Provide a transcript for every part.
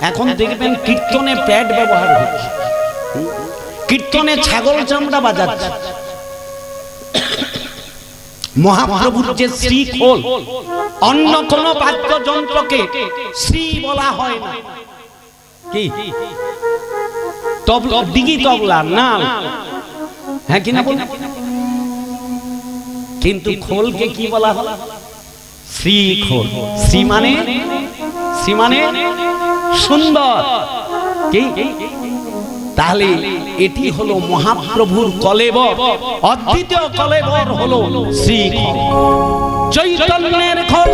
এখন দেখবেন কীর্তনে প্যাড ব্যবহার হচ্ছে, কীর্তনে ছাগল চামড়া বাজাচ্ছে। মহাপ্রভুর যে শ্রী খোল, অন্য কোন বাদ্যযন্ত্রকে শ্রী বলা হয় না। কি তবলা, দিঘি তবলা না, হ্যাঁ কিনা বলুন? কিন্তু খোলকে কি বলা হয়? শ্রী খোল। শ্রী মানে, শ্রী মানে সুন্দর। কি? তাহলে এটি হলো মহাপ্রভুর কলেবর, অদ্বিতীয় কলেবর হলো শ্রী খোল। চৈতন্যের খোল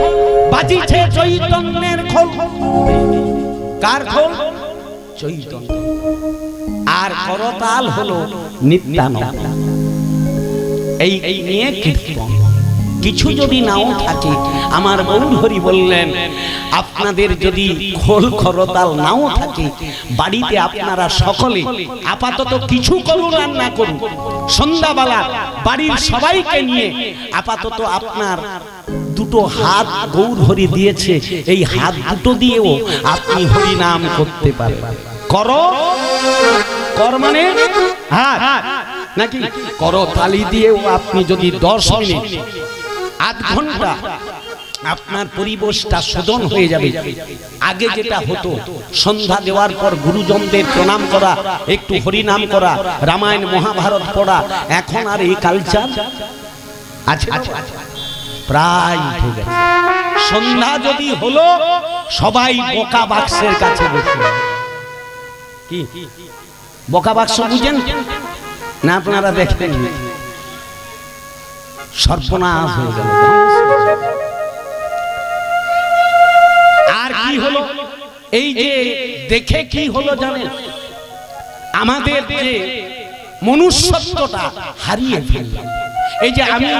বাজিছে, চৈতন্যের খোল। কার খোল? চৈতন্য। আর করতাল হলো নিত্যানন্দ। এই নিয়ে কীর্তন। কিছু যদি নাও থাকে, আমার গৌর হরি বললেন, আপনাদের যদি খোল করতাল নাও থাকে, বাড়িতে আপনারা সকলে আপাতত কিছু করুন আর না করুন, সন্ধ্যাবেলা বাড়ির সবাইকে নিয়ে আপাতত আপনার দুটো হাত গৌর হরি দিয়েছে, এই হাত দুটো দিয়েও আপনি হরি নাম করতে পারবেন। করো, কর মানে হাত নাকি? করো তালি দিয়েও আপনি যদি 10 মিনিট, আধ ঘন্টা আপনার পরিবেশটা শোধন হয়ে যাবে। আগে যেটা হতো, সন্ধ্যা দেওয়ার পর গুরুজনদের প্রণাম করা, একটু হরি নাম করা, রামায়ণ মহাভারত পড়া, এখন আর এই কালচার আছে প্রায় উঠে গেছে। সন্ধ্যা যদি হলো, সবাই বোকা বাক্সের কাছে বসে। কি বোকা বাক্স বুঝেন না আপনারা? দেখবেন সর্বনাশ হয়ে গেল। আর কি হলো? এই যে দেখে কি হলো জানেন? আমাদের যে মনুষ্যত্বটা হারিয়ে ফেললাম। এই যে আমি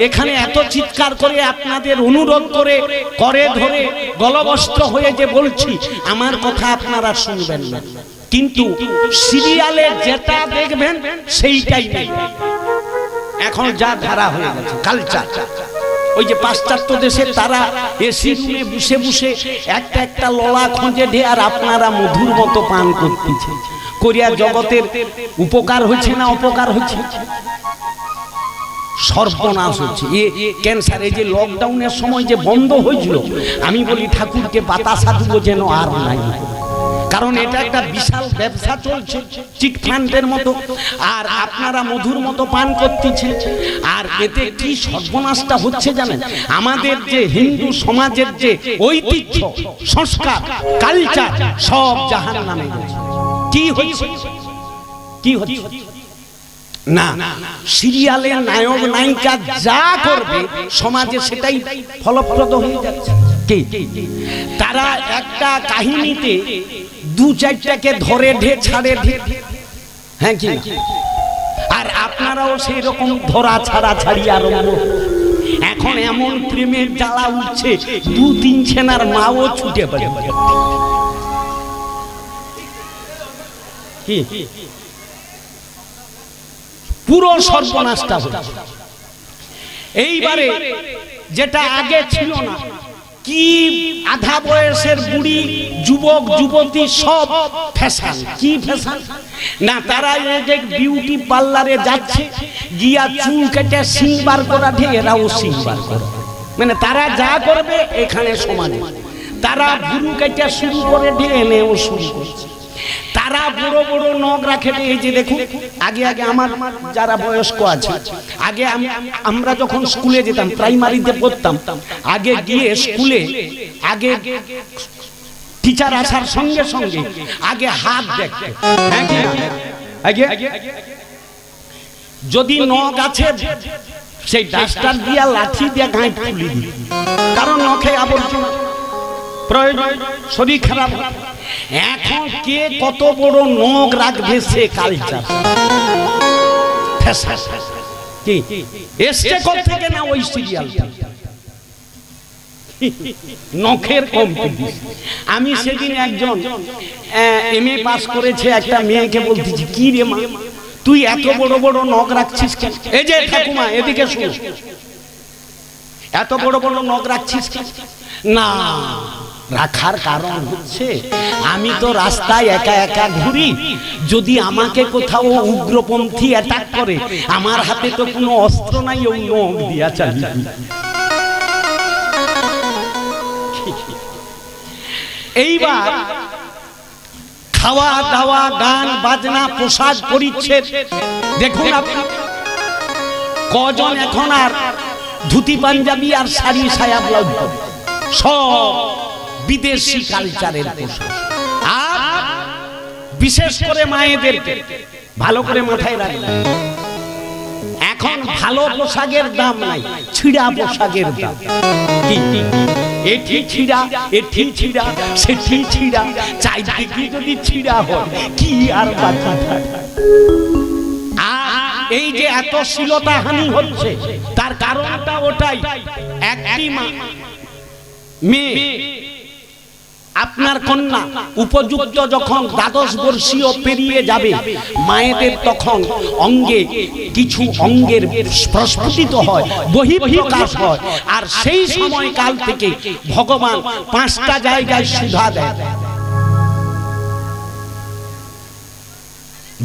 এখানে এত চিৎকার করে আপনাদের অনুরোধ করে করে ধরে গলবস্ত্র হয়ে যে বলছি, আমার কথা আপনারা শুনবেন না, কিন্তু সিরিয়ালে যেটা দেখবেন সেইটাই নেই। এখন যা ধারা হয়ে গেছে কালচার, ওই যে পাশ্চাত্য দেশে তারা এসি রুমে বসে বসে একটা একটা ললা খোঁজে ঢে, আর আপনারা মধুর মতো পান করতেছে। কোরিয়া জগতের উপকার হচ্ছে না অপকার হচ্ছে? সর্বনাশ হচ্ছে। ক্যান্সার এই যে লকডাউনের সময় যে বন্ধ হয়েছিল, আমি বলি ঠাকুরকে বাতাসা দিব যেন আর নাই, কারণ এটা একটা বিশাল ব্যবসা চলছে চিটফান্ডের মতো, আর আপনারা মধুর মতো পান করতেছেন। আর এতে কি সর্বনাশটা হচ্ছে জানেন? আমাদের যে হিন্দু সমাজের যে ঐতিহ্য, সংস্কার, কালচার সব জাহান্নামে গেছে। কি হচ্ছে? কি হচ্ছে? না, সিরিয়ালের নায়ক নায়িকা যা করবে সমাজে সেটাই ফলপ্রদ হয়ে যাচ্ছে। তারা একটা কাহিনীতে 2-4টাকে ধরে ঢে ছাড়ে ঢে, হ্যাঁ কি? আর আপনারাও সেই রকম ধরা ছাড়া ছাড়ি আরম্ভ। এখন এমন প্রেমের জ্বালা উঠছে, 2-3 ছেনার মাও ছুটে পড়ে। কি পুরো সর্বনাশটা হচ্ছে। এইবারে যেটা আগে ছিল না, কি আধা বয়সের বুড়ি, যুবক যুবতী সব ফ্যাশন। কি ফ্যাশন না? তারা এই যে বিউটি পার্লারে যাচ্ছে, গিয়া চুল কেটে সিং বার করা ঢে, এরাও সিং বার করে। মানে তারা যা করবে এখানে সমান। তারা ভুরু কেটে শুরু করে ঢে, এনেও শুরু করছে। তারা বড় বড় নখ রাখে। এই যে দেখুন, আগে আগে আমার যারা বয়স্ক আছে, আগে আমরা যখন স্কুলে যেতাম, প্রাইমারিতে পড়তাম, আগে গিয়ে স্কুলে আগে টিচার আসার সঙ্গে সঙ্গে আগে হাত দেখতে, আগে যদি নখ আছে সেই ডাস্টার দিয়া লাঠি দিয়া গাঁট তুলি দিই, কারণ নখে আবর্জনা প্রয়োজন, শরীর খারাপ। এখন কে কত বড় নখ রাখবে সে কালচার। কি এসছে কোথা থেকে? না ওই সিরিয়াল নখের কম্পিটিশন। আমি সেদিন একজন এমএ পাস করেছে একটা মেয়েকে বলতেছি, কি রে মা তুই এত বড় বড় নখ রাখছিস কেন? এই যে ঠাকুমা এদিকে শুন, এত বড় বড় নখ রাখছিস কেন? না রাখার কারণ হচ্ছে আমি তো রাস্তায় একা একা ঘুরি, যদি আমাকে কোথাও উগ্রপন্থী অ্যাটাক করে, আমার হাতে তো কোনো অস্ত্র নাই, ওই নখ দিয়া চালিয়ে। এইবার খাওয়া দাওয়া, গান বাজনা, পোশাক পরিচ্ছদ দেখুন আপনি, কজন এখন আর ধুতি পাঞ্জাবি আর শাড়ি সায়া ব্লাউজ, সব বিদেশি কালচারের পোশাক। আর বিশেষ করে মায়েদেরকে ভালো করে মাথায় রাখবেন, এখন ভালো পোশাকের দাম নাই, ছিঁড়া পোশাকের দাম। এটি ছিঁড়া, এটি ছিঁড়া, সেটি ছিঁড়া, চাইদিকে যদি ছিঁড়া হয় কি আর বাঁচা থাকে। এই যে এত শ্লীলতা হানি হচ্ছে, তার কারণটা ওটাই। একটি মেয়ে, আপনার কন্যা উপযুক্ত যখন দ্বাদশ বর্ষীয় পেরিয়ে যাবে, মায়েদের তখন অঙ্গে কিছু অঙ্গের প্রস্ফুটিত হয়, বহিঃপ্রকাশ হয়। আর সেই সময় কাল থেকে ভগবান 5টা জায়গায় সুধা দেয়।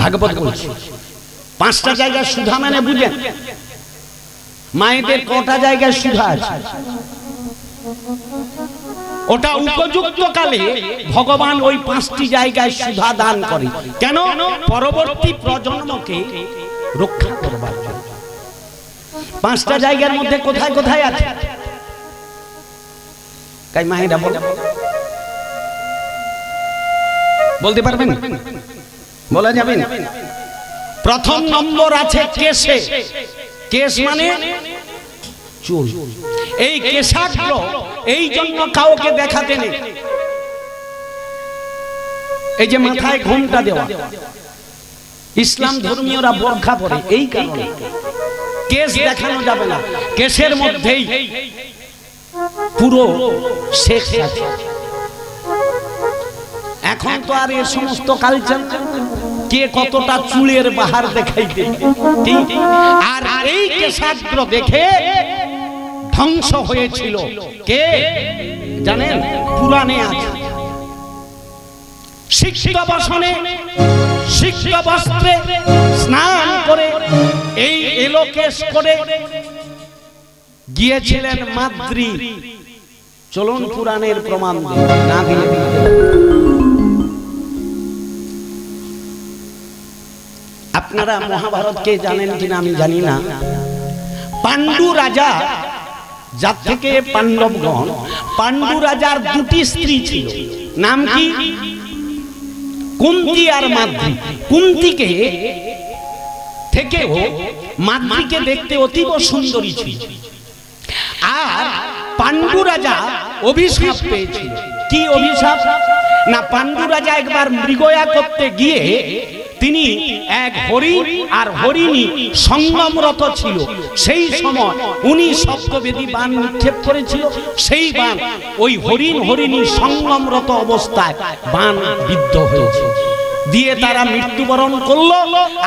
ভাগবত বলছে 5টা জায়গায় সুধা মানে বুঝেন মায়েদের কটা জায়গায় সুধা আছে। ওটা উপযুক্ত কালে ভগবান ওই 5টি জায়গায় সুধা দান করে। কেন? পরবর্তী প্রজন্মকে রক্ষা করবার জন্য। 5টা জায়গার মধ্যে কোথায় কোথায় আছে? কাই মায়েরা বলতে পারবেন? বলা যাবে না? প্রথম নম্বর আছে কেশে। কেশ মানে চুল। এই কেশাগ্র এই জন্য কাউকে দেখাতে নেই। এই যে মাথায় ঘোমটা দেওয়া, ইসলাম ধর্মীয়রা বোরখা পরে এই কারণে। কেশ দেখানো যাবে না, কেশের মধ্যেই পুরো সেক্স আছে। এখন তো আর এই সমস্ত কালচার, কে কতটা চুলের বাহার দেখাইতে। আর এই কেশাগ্র দেখে ধ্বংস হয়েছিল কে জানেন? পুরাণে আছে। সিক্ত বসনে, সিক্ত বস্ত্রে স্নান করে, এই এলোকেশ করে গিয়েছিলেন মাদ্রি। চলুন পুরাণের প্রমাণ না দিয়ে আপনারা মহাভারতকে জানেন কিনা আমি জানি না। পাণ্ডু রাজা, যার থেকে পাণ্ডবগণ, পাণ্ডু রাজার 2টি স্ত্রী ছিল। নাম কি? কুন্তী আর মাদ্রি। কুন্তীকে থেকেও মাদ্রিকে দেখতে অতীব সুন্দরী ছিল। আর পাণ্ডু রাজা অভিশাপ পেয়েছিল। কি অভিশাপ? না, পাণ্ডু রাজা একবার মৃগয়া করতে গিয়ে তিনি এক হরিণ আর হরিণী সঙ্গমরত ছিল। সেই সময় উনি শব্দবেদী বাণ নিক্ষেপ করেছিল। সেই বাণ ওই হরিণ হরিণী সঙ্গমরত অবস্থায় বাণ বিদ্ধ হয়েছে, দিয়ে তারা মৃত্যুবরণ করলো।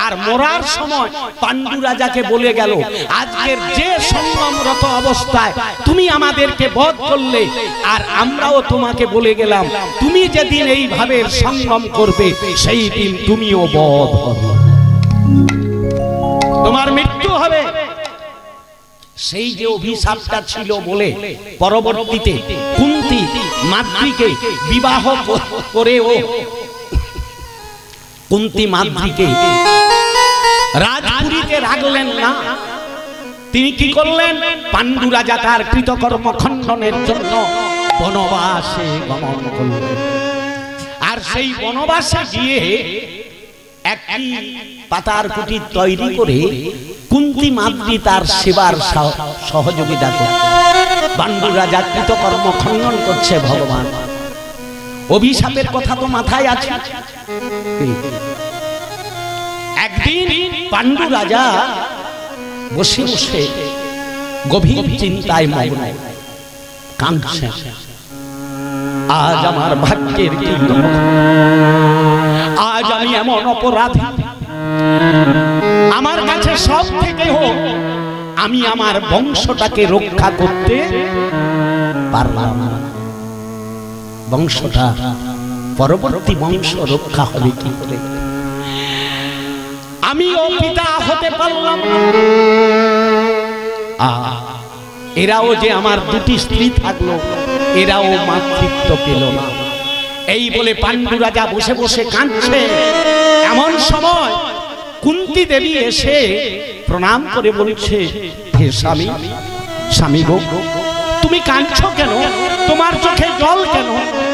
আর মরার সময় পাণ্ডু রাজাকে বলে গেল, আজকের যে সঙ্গমরত অবস্থায় তুমি আমাদেরকে বধ করলে, আর আমরাও তোমাকে বলে গেলাম তুমি যেদিন এইভাবে সঙ্গম করবে সেই দিন তুমিও বধ হবে, তোমার মৃত্যু হবে। সেই যে অভিশাপটা ছিল বলে পরবর্তীতে কুন্তী মাদ্রিকে বিবাহ করেও কুন্তী মাদ্রিকে রাজপুরীতে রাখলেন না। তিনি কি করলেন? পাণ্ডু রাজা তার কৃতকর্ম খণ্ডনের জন্য বনবাসে গমন করলেন। আর সেই বনবাসে গিয়ে একটি পাতার কুটির তৈরি করে কুন্তী মাদ্রি তার সেবার সহযোগিতা করলেন। পাণ্ডু রাজা কৃতকর্ম খণ্ডন করছে ভগবান। অভিশাপের কথা তো মাথায় আছে। একদিন পাণ্ডু রাজা বসে বসে গভীর চিন্তায় মগ্ন, কাঁদছে। আজ আমার ভাগ্যের কি, আজ আমি এমন অপরাধী, আমার কাছে সব থেকে হোক আমি আমার বংশটাকে রক্ষা করতে পারলাম না। বংশটা, পরবর্তী বংশ রক্ষা হবে কি করে? আমিও পিতা হতে পারলাম না, এরাও যে আমার দুটি স্ত্রী থাকলো, এরাও মাতৃত্ব পেল না। এই বলে পাণ্ডু রাজা বসে বসে কাঁদছে। এমন সময় কুন্তী দেবী এসে প্রণাম করে বলছে, হে স্বামী, স্বামী গো, তুমি কাঁদছো কেন? তোমার চোখে জল কেন?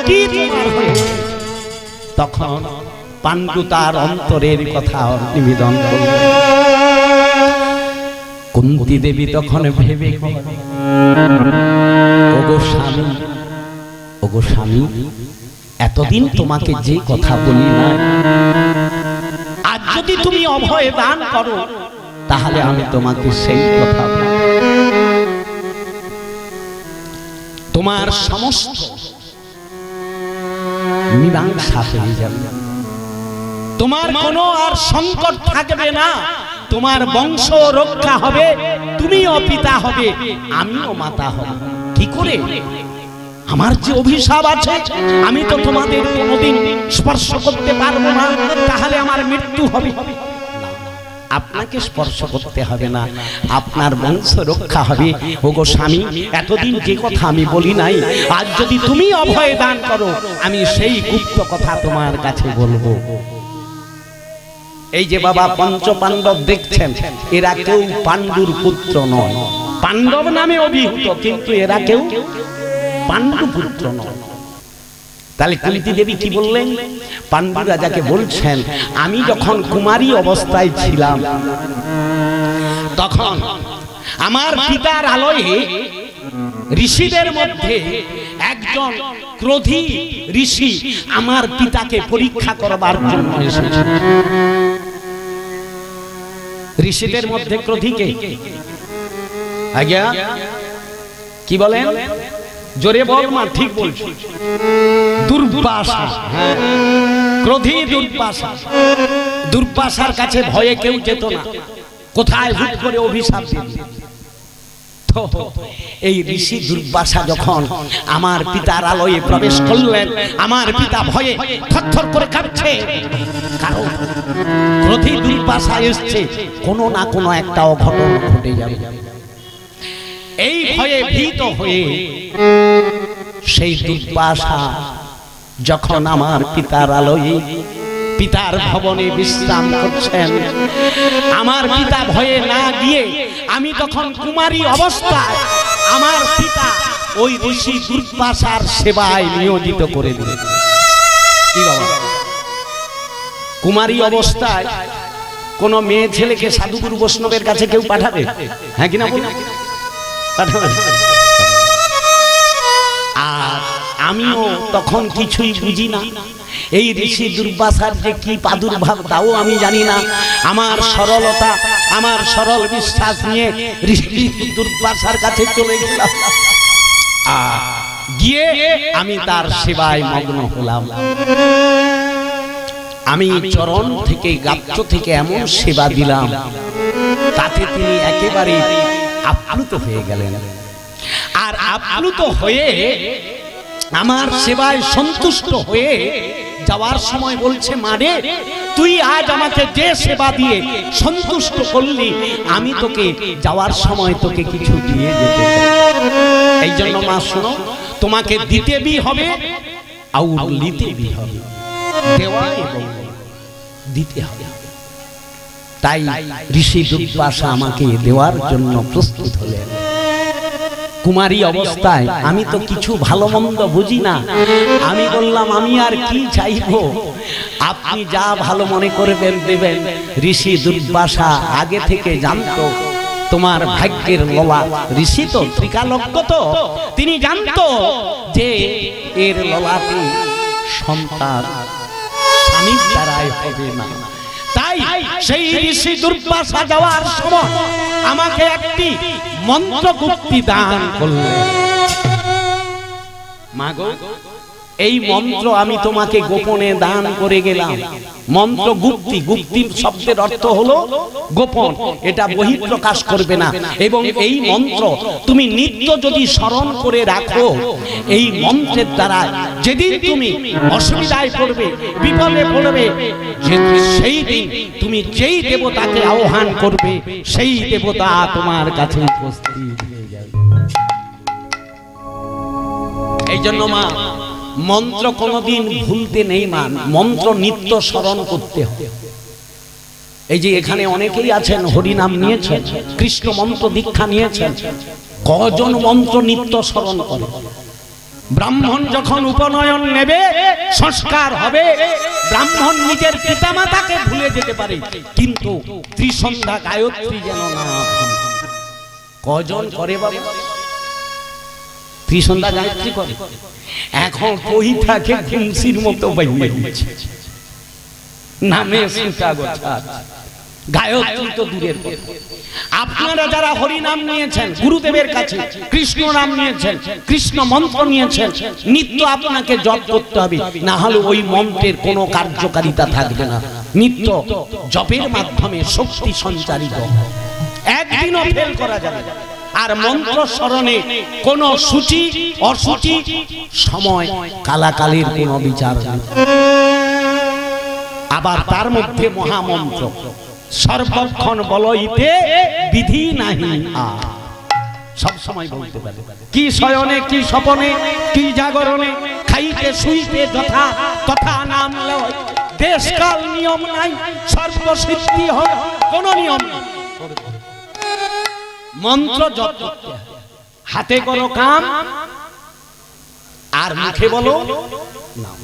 কি তোমার হয়েছে? তখন পাণ্ডু তার অন্তরের কথা নিবেদন করল। কুন্তী দেবী তখন ভেবে, ওগো স্বামী, ওগো স্বামী, এতদিন তোমাকে যে কথা বলি না, আজ যদি তুমি অভয় দান করো তাহলে আমি তোমাকে সেই কথা বলব। তোমার সমস্ত মীমাংসা হয়ে যাবে, তোমার কোনো আর সংকট থাকবে না, তোমার বংশ রক্ষা হবে, তুমিও পিতা হবে, আমিও মাতা হব। কি করে? আমার যে অভিশাপ আছে, আমি তো তোমাদের কোনোদিন স্পর্শ করতে পারবো না, তাহলে আমার মৃত্যু হবে। আপনাকে স্পর্শ করতে হবে না, আপনার বংশ রক্ষা হবে। ওগো স্বামী, এতদিন যে কথা আমি বলি নাই, আজ যদি তুমি অভয় দান করো, আমি সেই গুপ্ত কথা তোমার কাছে বলবো। এই যে বাবা পঞ্চ পাণ্ডব দেখছেন, এরা কেউ পাণ্ডুর পুত্র নয়, পাণ্ডব নামে অভিহিত, কিন্তু এরা কেউ পাণ্ডু পুত্র নয়। তাহলে কুন্তী দেবী কি বললেন? পাণ্ডু রাজাকে বলছেন, আমি যখন কুমারী অবস্থায় ছিলাম, তখন আমার পিতার আলয়ে ঋষিদের মধ্যে একজন ক্রোধী ঋষি আমার পিতাকে পরীক্ষা করবার জন্য এসেছিল। ঋষিদের মধ্যে ক্রোধী কে? আজ্ঞা কি বলেন? জোরে বল মা, ঠিক বলছো। দুর্বাসা, ক্রোধী দুর্বাসা। দুর্বাসার কাছে ভয়ে কেউ যেত না, কোথায় হুট করে অভিশাপ দিল। এই ঋষি দুর্বাসা যখন আমার পিতার আলয়ে প্রবেশ করলেন, আমার পিতা ভয়ে থরথর করে কাঁপছে, কারণ ক্রোধী দুর্বাসা এসছে, কোনো না কোনো একটা অঘটন ঘটে যাবে। এই ভয়ে ভীত হয়ে সেই দুর্বাসা যখন আমার পিতার আলয়ে পিতার ভবনে বিশ্রাম করছেন, আমার পিতা ভয়ে না গিয়ে আমি তখন কুমারী অবস্থায় আমার পিতা ওই ঋষি দুর্বাসার সেবায় নিয়োজিত করে দিলেন। কি বাবা, কুমারী অবস্থায় কোন মেয়ে ছেলেকে সাধুগুরু বৈষ্ণবের কাছে কেউ পাঠাবে? হ্যাঁ কিনা বলুন, পাঠাবে। আর আমিও তখন কিছুই বুঝি না, এই ঋষি দুর্বাসার যে কি প্রাদুর্ভাব তাও আমি জানি না। আমার সরলতা, আমার সরল বিশ্বাস নিয়ে ঋষি দুর্বাসার কাছে চলে গেলাম, আর গিয়ে আমি তার সেবায় মগ্ন হলাম। আমি চরণ থেকে গাত্র থেকে এমন সেবা দিলাম, তাতে তিনি একেবারে আপ্লুত হয়ে গেলেন। আর আপ্লুত হয়ে আমার সেবায় সন্তুষ্ট হয়ে যাওয়ার সময় বলছে, মারে তুই আজ আমাকে যে সেবা দিয়ে সন্তুষ্ট করলি, আমি তোকে যাওয়ার সময় তোকে কিছু দিয়ে যেতে চাই। এই জন্য মা শোনো, তোমাকে দিতে বি হবে আর নিতে বি হবে, দেওয়া এবং দিতে হবে। তাই ঋষি দুর্বাসা আমাকে দেওয়ার জন্য প্রস্তুত হলেন। কুমারী অবস্থায় আমি তো কিছু ভালো মন্দ বুঝি না, আমি বললাম আমি আর কি চাইবো, আপনি যা ভালো মনে করবেন দেবেন। ঋষি দুর্বাসা আগে থেকে জানতো তোমার ভাগ্যের ললা, ঋষি তো ত্রিকালজ্ঞ, তো তিনি জানতো যে এর ললাতে সন্তান স্বামীর দ্বারাই হবে না। তাই সেই ঋষি দুর্বাসা যাওয়ার সময় আমাকে একটি মন্ত্রগুপ্তি দান করলেন। মাগো এই মন্ত্র আমি তোমাকে গোপনে দান করে গেলাম। মন্ত্র গুপ্তি, গুপ্তির শব্দের অর্থ হলো গোপন, এটা বহিঃপ্রকাশ করবে না। এবং এই মন্ত্র তুমি নিত্য যদি স্মরণ করে রাখো, এই মন্ত্রের দ্বারা যেদিন তুমি অসুবিধায় পড়বে, বিপদে পড়বে, সেই দিন তুমি যেই দেবতাকে আহ্বান করবে, সেই দেবতা তোমার কাছে উপস্থিত হয়ে যাবে। এই জন্য মা, মন্ত্র কোনদিন ভুলতে নেই মা, মন্ত্র নিত্য স্মরণ করতে হবে। এই যে এখানে অনেকেই আছেন হরিনাম নিয়েছেন, কৃষ্ণ মন্ত্র দীক্ষা নিয়েছেন, কজন মন্ত্র নিত্য স্মরণ করে? ব্রাহ্মণ যখন উপনয়ন নেবে, সংস্কার হবে, ব্রাহ্মণ নিজের পিতামাতাকে ভুলে যেতে পারে, কিন্তু ত্রিসন্ধ্যা গায়ত্রী যেন না ভুলে। কজন করে বাবা? ত্রিসন্ধ্যা গায়ত্রী করে। এখন পইটাকে খুনসির মতো বাইরে দিচ্ছে, নামে সুতা গোছা, গায়ত্রী তো দূরের কথা। আপনারা যারা হরি নাম নিয়েছেন, গুরুদেবের কাছে কৃষ্ণ নাম নিয়েছেন, কৃষ্ণ মন্ত্র নিয়েছেন, নিত্য আপনাকে জপ করতে হবে, না হলে ওই মন্ত্রের কোনো কার্যকারিতা থাকবে না। নিত্য জপের মাধ্যমে শক্তি সঞ্চারিত, একদিনও ফেল করা যাবে না। আর মন্ত্র স্মরণে কোন সূচি অসূচি সময় কালাকালের কোন বিচার নেই। আবার তার মধ্যে মহামন্ত্র সর্বক্ষণ বলইতে বিধি নাহি, সব সময় বলতে পারে, কি শয়নে কি স্বপনে কি জাগরণে, খাইতে শুইতে যথা তথা নাম লয়, দেশকাল নিয়ম নাই, সর্বসিদ্ধি হয় কোন নিয়ম নেই। মন্ত্র জপ করতে হবে, হাতে করো কাম আর মুখে বলো নাম।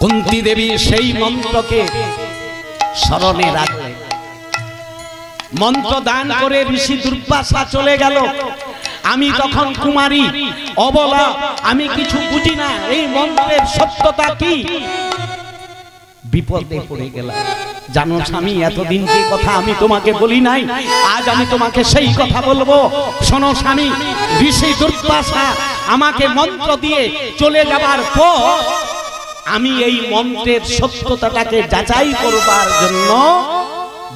কুন্তী দেবী সেই মন্ত্রকে স্মরণে রাখলেন, মন্ত্র দান করে ঋষি দুর্বাসা চলে গেল। আমি তখন কুমারী অবলা, আমি কিছু বুঝি না এই মন্ত্রের সত্যতা কি, বিপদে পড়ে গেলাম। জানো স্বামী, এতদিন যে কথা আমি তোমাকে বলি নাই, আজ আমি তোমাকে সেই কথা বলবো। শোনো স্বামী, ঋষি দুর্বাসা আমাকে মন্ত্র দিয়ে চলে যাবার পর আমি এই মন্ত্রের সত্যতাটাকে যাচাই করবার জন্য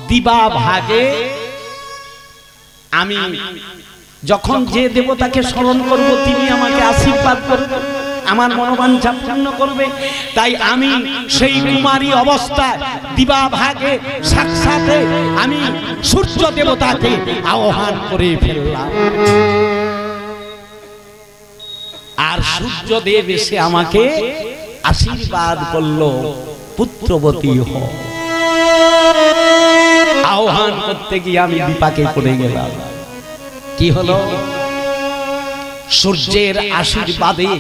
দিবা ভাগে আমি যখন যে দেবতাকে স্মরণ করব তিনি আমাকে আশীর্বাদ করবেন, আমার মনোবাঞ্ছা পূর্ণ করবে। তাই আমি সেই কুমারী অবস্থায় দিবা ভাগে সাক্ষাতে আমি সূর্য দেবতাকে আহ্বান করে ফেললাম। আর সূর্যদেব এসে আমাকে আশীর্বাদ করলো, পুত্রবতী হও। আহ্বান করতে গিয়ে আমি বিপাকে পড়ে গেলাম। কি হলো? সূর্যের আশীর্বাদে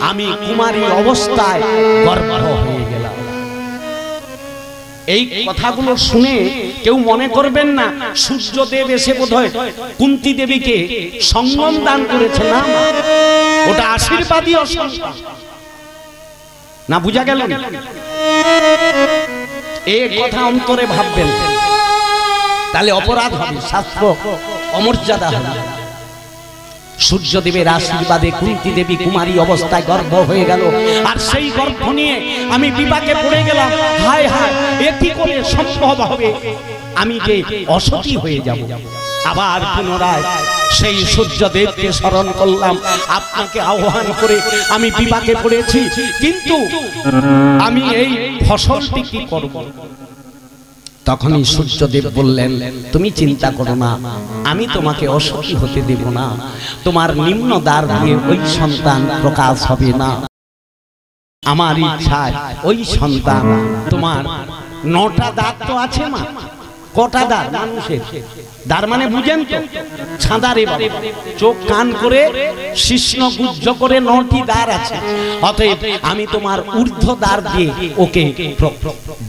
আমি কুমারী অবস্থায় গর্ভ হয়ে গেলাম। এই কথাগুলো শুনে কেউ মনে করবেন না সূর্যদেব এসে বোধহয় কুন্তী দেবীকে সঙ্গম দান করেছে, না, ওটা আশীর্বাদী সন্তান না। বুঝা গেল? এই কথা অন্তরে ভাববেন, তাহলে অপরাধ হবে, শাস্ত্র অমর্যাদা হবে। সূর্যদেবের আশীর্বাদে কুন্তী দেবী কুমারী অবস্থায় গর্ভ হয়ে গেল, আর সেই গর্ভ নিয়ে আমি বিপাকে পড়ে গেলাম। হায় হায়, এ কি করে সম্ভব হবে? আমি যে অসতী হয়ে যাব। আবার পুনরায় সেই সূর্যদেবকে স্মরণ করলাম, আপনাকে আহ্বান করে আমি বিপাকে পড়েছি, কিন্তু আমি এই ফসলটি কি করব? তখনই সূর্যদেব বললেন, তুমি চিন্তা করো না, আমি তোমাকে অসতী হতে দেব না। তোমার নিম্ন দ্বার দিয়ে ওই সন্তান প্রকাশ হবে না। আমার ইচ্ছায় ওই সন্তান, তোমার 9টা দাঁত তো আছে মা, কটা দাঁত মানুষের? দাঁত মানে বুঝেন তো, ছাঁদারে চোখ কান করে শিশ্ন গুজ্জ করে 9টি দাঁত আছে। অতএব আমি তোমার ঊর্ধ্ব দ্বার দিয়ে ওকে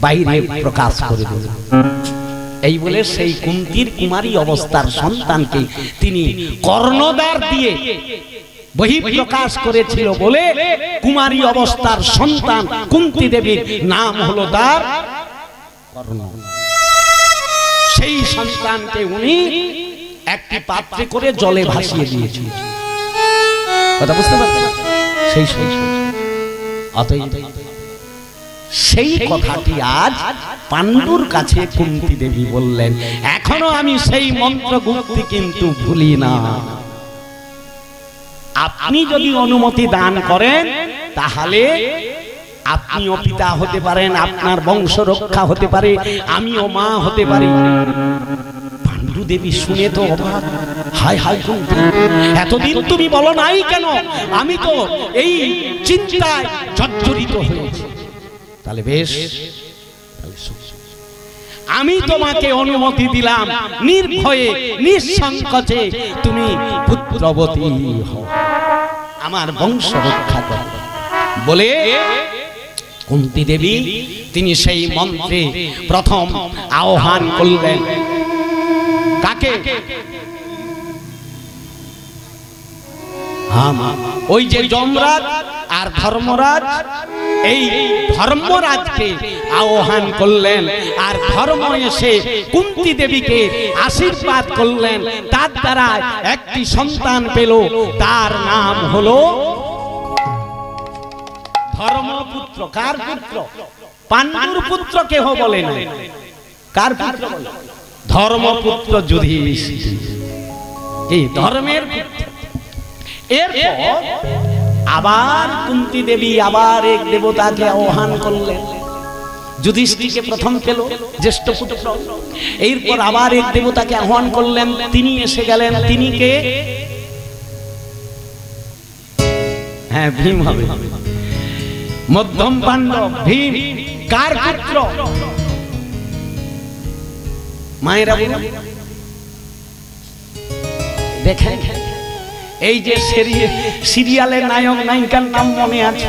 বাইরে প্রকাশ করে দেব। এই বলে সেই কুন্তীর কুমারী অবস্থার সন্তানকে তিনি কর্ণদ্বার দিয়ে বহিঃপ্রকাশ করেছিল বলে কুমারী অবস্থার সন্তান কুন্তী দেবীর নাম হলো তার কর্ণ। সেই সন্তানকে উনি একটি পাত্রে করে জলে ভাসিয়ে দিয়েছিল। কথা বুঝতে পারছেন? সেই সেই কথাটি আজ পাণ্ডুর কাছে কুন্তী দেবী বললেন, এখনো আমি সেই মন্ত্র গুপ্তি কিন্তু ভুলি না। আপনি যদি অনুমতি দান করেন তাহলে আপনিও পিতা হতে পারেন, আপনার বংশ রক্ষা হতে পারে, আমিও মা হতে পারি। পাণ্ডু দেবী শুনে তো অবাক, হায় হায় কুন্তী, এতদিন তুমি বলো নাই কেন? আমি তো এই চিন্তায় জর্জরিত হয়েছি। তাহলে বেশ, আমি তোমাকে অনুমতি দিলাম, নির্ভয়ে নিঃসংকোচে তুমি পুত্রবতী হও, আমার বংশ রক্ষা করো বলে কুন্তী দেবী তিনি সেই মন্ত্রে প্রথম আহ্বান করলেন। কাকে? ওই যে যমরাজ আর ধর্মরাজ, এই ধর্মরাজকে আহ্বান করলেন। আর ধর্ম এসে কুন্তী দেবীকে আশীর্বাদ করলেন, তার দ্বারা একটি সন্তান পেল, তার নাম হলো ধর্মপুত্র। কার পুত্র? পাণ্ডুর পুত্র কেহ বলে না। কার পুত্র? ধর্মপুত্র যুধিষ্ঠির, এই ধর্মের পুত্র। এরপর আবার কুন্তী দেবী আবার এক দেবতাকে আহ্বান করলেন। যুধিষ্ঠিরকে প্রথম পেল, জ্যেষ্ঠ পুত্র। এরপর আবার এক দেবতাকে আহ্বান করলেন, তিনি এসে গেলেন। তিনি কে? হ্যাঁ, ভীম হবে। মধ্যম পাণ্ডব ভীম কার পুত্র? মায়েরা দেখেন, এই যে সিরিয়ালের নায়ক নায়িকার নাম মনে আছে,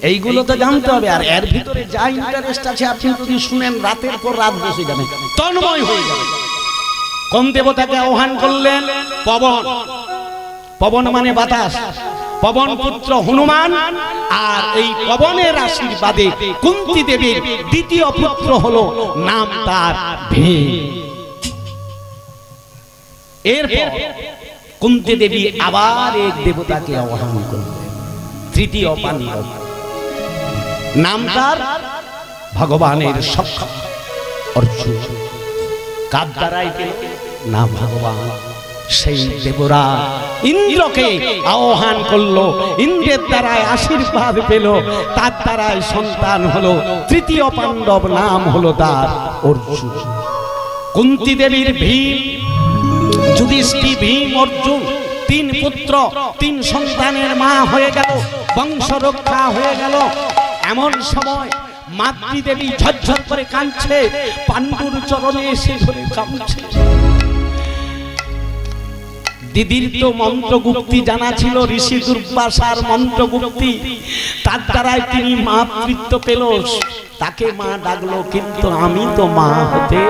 এইগুলো তো জানতে হবে। আর এর ভিতরে যা ইন্টারেস্ট আছে আপনি যদি শুনেন রাতের পর রাত বসে যাবেন, তন্ময় হয়ে যাবেন। কোন দেবতাকে আহ্বান করলেন? পবন। পবন মানে বাতাস। পবন পুত্র হনুমান। আর এই পবনের আশীর্বাদে কুন্তী দেবীর দ্বিতীয় পুত্র হলো, নাম তার ভীম। এরপর কুন্তী দেবী আবার এক দেবতাকে আহ্বান করলেন, তৃতীয় পাণ্ডব, নাম তার ভগবানের সখ্য অর্জুন। কার দ্বারাই পেল? না ভগবান। সেই দেবরা ইন্দ্রকে আহ্বান করলো, ইন্দ্রের দ্বারাই আশীর্বাদ পেল, তার দ্বারাই সন্তান হলো, তৃতীয় পাণ্ডব, নাম হলো তার অর্জুন। কুন্তী দেবীর ভীম, যুধিষ্ঠির, ভীম, অর্জুন, তিন পুত্র, তিন সন্তানের মা হয়ে গেল, বংশ রক্ষা হয়ে গেল। এমন সময় মাতৃদেবী ঝরঝর করে কাঁদছে, পাণ্ডুর চরণে এসে ধরে কাঁদছে। দিদির তো মন্ত্রগুপ্তি জানা ছিল, ঋষি দুর্বাসার মন্ত্রগুপ্তি, তার দ্বারাই তিনি মাতৃত্ব পেল, তাকে মা ডাকলো। কিন্তু আমি তো মা হতে,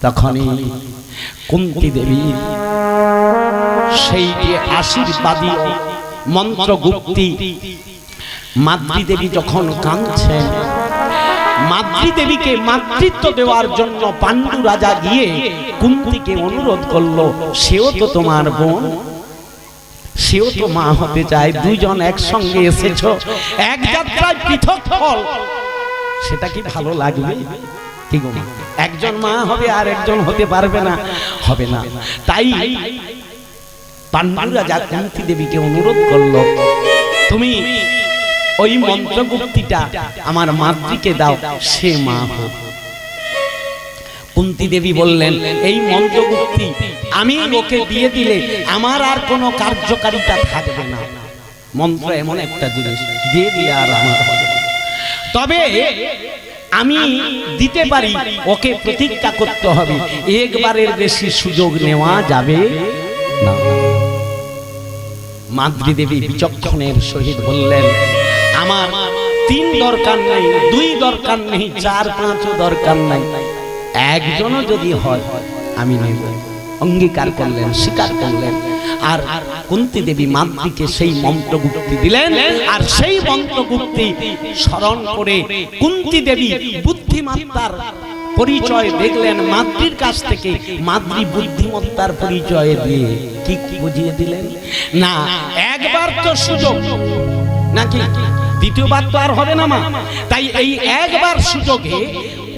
তখনই কুন্তী দেবী সেই যে আশীর্বাদী মন্ত্রগুপ্তি, মাতৃদেবী যখন কাঁদছেন, মাতৃদেবীকে মাতৃত্ব দেওয়ার জন্য পাণ্ডু রাজা গিয়ে কুন্তীকে অনুরোধ করলো, সেও তো তোমার বোন, সেও তো মা হতে চায়, দুজন একসঙ্গে এসেছো, এক যাত্রায় পৃথক ফল, সেটা কি ভালো লাগবে? কি গো, একজন মা হবে আর একজন হতে পারবে না? হবে না। তাই পাণ্ডু রাজা কুন্তী দেবীকে অনুরোধ করলো, তুমি ওই মন্ত্রগুপ্তিটা আমার মাতৃকে দাও, সে মা হোক। কুন্তী দেবী বললেন, এই মন্ত্রগুপ্তি আমি ওকে দিয়ে দিলে আমার আর কোনো কার্যকারিতা থাকবে না। মন্ত্র এমন একটা জিনিস, দিয়ে দিয়ে আর আমার হবে না। তবে আমি দিতে পারি, ওকে প্রতিজ্ঞা করতে হবে, একবারের বেশি সুযোগ নেওয়া যাবে না। মাতৃদেবী বিচক্ষণের সহিত বললেন, আমার 3 দরকার নেই, 2 দরকার নেই, 4, 5 দরকার নাই, একজনও যদি হয় আমি নেব। অঙ্গীকার করলেন, স্বীকার করলেন। আর কুন্তী দেবী মাদ্রীকে সেই মন্ত্রগুপ্তি দিলেন। আর সেই মন্ত্রগুপ্তি স্মরণ করে কুন্তী দেবী বুদ্ধিমত্তার পরিচয় দেখলেন মাদ্রীর কাছ থেকে। মাদ্রী বুদ্ধিমত্তার পরিচয় দিয়ে কি বুঝিয়ে দিলেন, না একবার তো সুযোগ নাকি, দ্বিতীয়বার তো আর হবে না মা। তাই এই একবার সুযোগে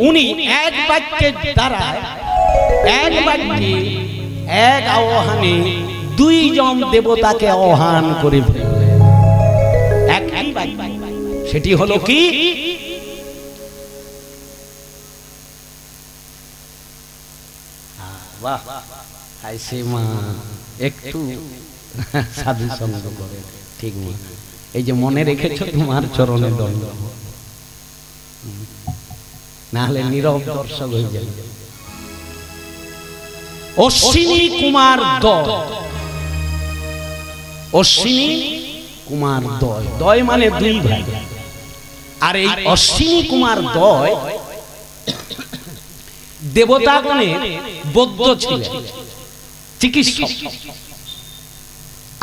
উনি এক বাক্যের দ্বারা, এক বাক্যে এক আহ্বানে দুইজন দেবতাকে আহ্বান করে ফেললেন একই বাক্যে। সেটি হলো কি, বাহ আইসে মা একটু সাধু সঙ্গ করে, ঠিক মা, এই যে মনে রেখেছো তোমার চরণে দণ্ড, না হলে নীরব দর্শক হয়ে যাবে। অশ্বিনী কুমার দয়, অশ্বিনী কুমার দয়, দয় মানে দুই ভাই। আর এই অশ্বিনী কুমার দয় দেবতাগণের বৌদ্ধ ছিলেন, চিকিৎসক।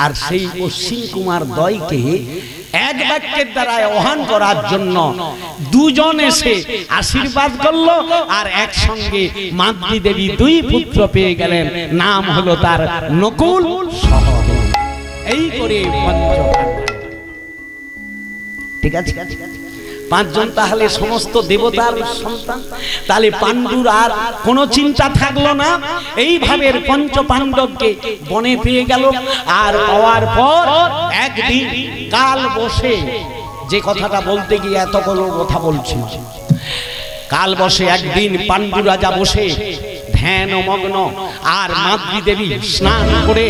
আর সেই অশ্বিনী কুমার দয়কে এক বাক্যের দ্বারা আহ্বান করার জন্য দুজন এসে আশীর্বাদ করলো। আর একসঙ্গে মাদ্রী দেবী দুই পুত্র পেয়ে গেলেন, নাম হলো তার নকুল সহদেব। এই করে ঠিক আছে, পাঁচজন তাহলে সমস্ত দেবতার সন্তান। তাহলে পাণ্ডুর আর কোনো চিন্তা থাকলো না। এইভাবে পঞ্চ পাণ্ডবকে বনে পেয়ে গেল। আর পাওয়ার পর একদিন কাল বসে, যে কথাটা বলতে গিয়ে এতগুলো কথা বলছি, কাল বসে একদিন পাণ্ডু রাজা বসে ধ্যান মগ্ন। আর মাদ্রী দেবী স্নান করে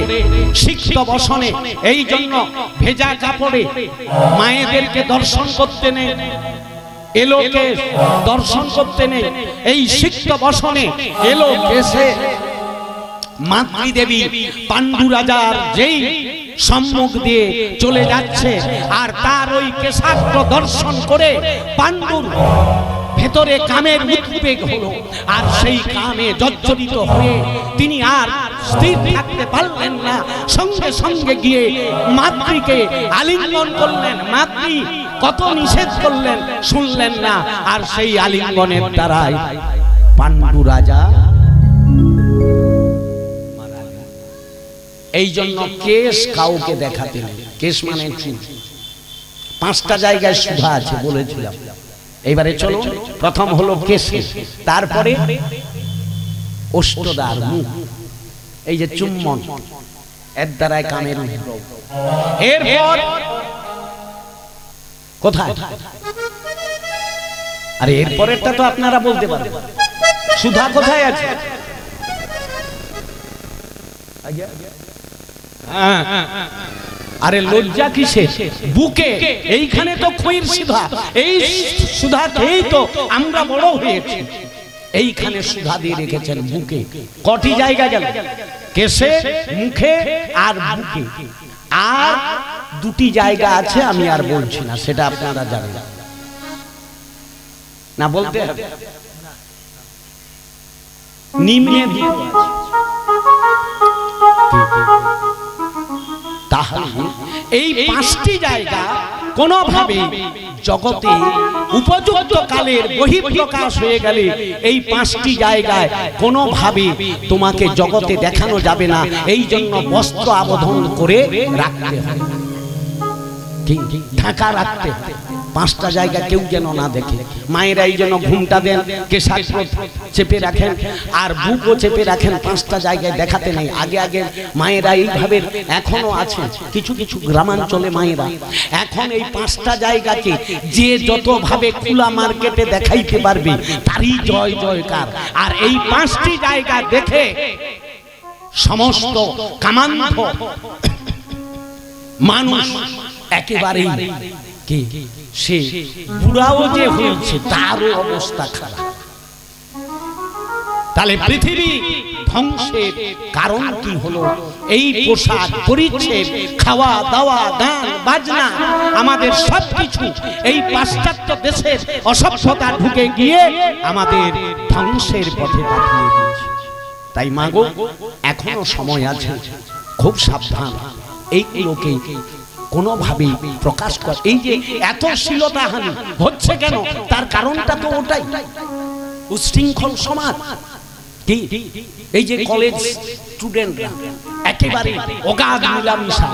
সিক্ত বসনে, এই জন্য ভেজা কাপড়ে মায়েদেরকে দর্শন করতে নেই, এলোকে দর্শন করতে নেই, এই সিক্ত বসনে এলো কেসে মাদ্রী দেবী পাণ্ডু রাজার যেই সম্মুখ দিয়ে চলে যাচ্ছে। আর তার ওই কেশাগ্র দর্শন করে পাণ্ডুর ভেতরে কামের উদ্বেগ হলো। আর সেই কামে জর্জরিত হয়ে তিনি আর স্থির থাকতে পারলেন না। সঙ্গে সঙ্গে গিয়ে মাদ্রীকে আলিঙ্গন করলেন। মাদ্রী কত নিষেধ করলেন, শুনলেন না। আর সেই আলিঙ্গনের দ্বারাই পাণ্ডু রাজা মারা গেলেন। এই জন্য কেশ কাউকে দেখাতে নেই। কেশ মানে চুল। 5টা জায়গায় সুধা আছে বলেছিলাম। এইবারে চলো, প্রথম হলো কেশে, তারপরে অষ্টদার মুখ, এই যে চুম্বন, এর দ্বারাই কামের উদ্ভব। এরপর কোথায়, আরে এরপরেরটা তো আপনারা বলতে পারেন। সুধা কোথায় আছে? আরে লজ্জা কিসে, বুকে। এইখানে তো খইর সুধা, এই সুধাতেই তো আমরা বড় হয়েছি। এইখানে সুধা দিয়ে রেখেছেন বুকে। কটি জায়গা গেল? কেশে, মুখে আর বুকে। আর 2টি জায়গা আছে, আমি আর বলছি না, সেটা আপনারা জানেন না, বলতে হবে। নিম্নে তাহলে এই 5টি জায়গা কোনোভাবে জগতে উপযুক্ত কালের বহিঃপ্রকাশ হয়ে গেলে এই 5টি জায়গায় কোনোভাবে তোমাকে জগতে দেখানো যাবে না। এই জন্য বস্ত্র আবরণ করে রাখতে হয়, ঠিক ঢাকা রাখতে হয়। 5টা জায়গা কেউ যেন না দেখে। মায়েরা এই জন্য ঘুমটা দেন, কেশাগ্র চেপে রাখেন, আর বুকও চেপে রাখেন। 5টা জায়গায় দেখাতে নেই। আগে আগে মায়েরা এইভাবে, এখনো আছে কিছু কিছু গ্রামাঞ্চলে মায়েরা এখন এই 5টা জায়গাকে যে যত ভাবে খোলা মার্কেটে দেখাইতে পারবে তারই জয় জয়কার। আর এই 5টি জায়গা দেখে সমস্ত কামান্ধ মানুষ একেবারেই কি, সে বুড়াও যে হয়েছে তারও অবস্থা খারাপ। তাহলে পৃথিবী ধ্বংসের কারণ কি হলো? এই পোশাক পরিচ্ছদ, খাওয়া দাওয়া, গান বাজনা, আমাদের সবকিছু এই পাশ্চাত্য দেশের অসভ্যতা ঢুকে গিয়ে আমাদের ধ্বংসের পথে পাঠিয়ে দিয়েছে। তাই মাগো, এখনো সময় আছে, খুব সাবধান। এইগুলোকে কোনোভাবেই প্রকাশ কর। এই যে এত শ্লীলতাহানি হচ্ছে কেন, তার কারণটা তো ওটাই, উচ্ছৃঙ্খল সমাজ। কি এই যে কলেজ স্টুডেন্টরা একেবারে অগাধ মিলামিশা,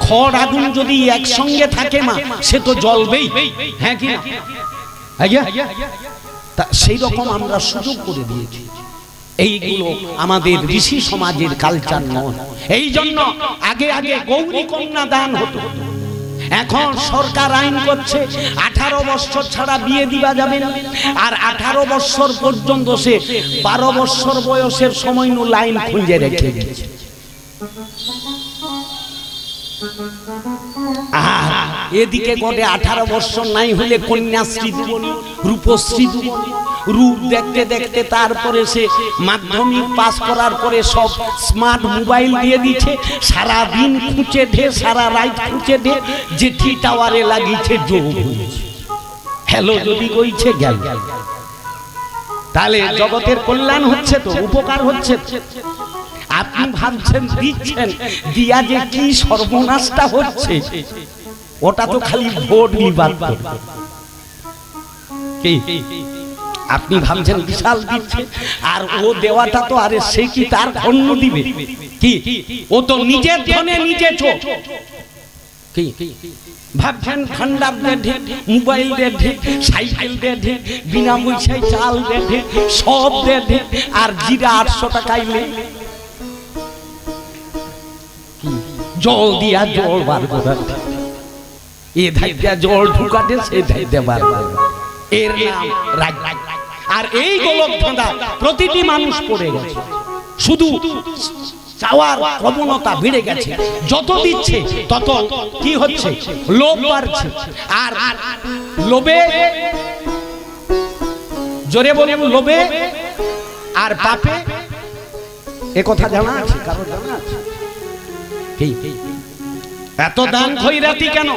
খড় আগুন যদি একসঙ্গে থাকে মা, সে তো জ্বলবেই, হ্যাঁ কি না? সেই রকম আমরা সুযোগ করে দিয়েছি। এইগুলো আমাদের ঋষি সমাজের কালচার নয়। এই জন্য আগে আগে গৌরী কন্যা দান হতো, এখন সরকার আইন করছে 18 বছর ছাড়া বিয়ে দিবা যাবে না। আর 18 বছর পর্যন্ত সে 12 বছর বয়সের সময় নু লাইন খুঁজে রেখে গেছে। এদিকে গড়ে 18 বছর নাই হলে কন্যাশ্রী দেবনি, রূপশ্রী দেবনি। রূপ দেখতে দেখতে তারপরে সে মাধ্যমিক পাস করার পরে সব স্মার্ট মোবাইল দিয়ে দিচ্ছে, সারা দিন খুঁচে ঢে, সারা রাত খুঁচে ঢে, জেঠি টাওয়ারে লাগিয়েছে যোগ হ্যালো যদি কইছে গেল। তাহলে জগতের কল্যাণ হচ্ছে তো, উপকার হচ্ছে। আপনি ভাবছেন দিচ্ছেন, দিয়া যে কি সর্বনাশটা হচ্ছে, ওটা তো খালি ভোট নিবাদ করবে। আপনি ভাবছেন বিশাল দিচ্ছে, আর ও দেওয়াটা তো আরে সে কি তার অন্য দিবে কি? ও তো নিজের ধনে নিজে চোখ। কি ভাবছেন ভান্ডার দে, মোবাইল দে, সাইকেল দে, বিনা পয়সায় চাল দে, সব দে, আর জিরা 800 টাকায় নে, জল দিয়া জল বার করা, এ ধাইটা জল ঢুকাতে সে ধাইতে বার করা, এর নাম রাগ। আর এই গোলক ধাঁধা প্রতিটি মানুষ পড়ে গেছে, শুধু চাওয়ার প্রবণতা বেড়ে গেছে। যত দিচ্ছে তত কি হচ্ছে, লোভ বাড়ছে। আর লোভে, জোরে বলে লোভে আর পাপে, এ কথা জানা আছে কারো? জানা আছে? এত দান খয়রাতি কেন?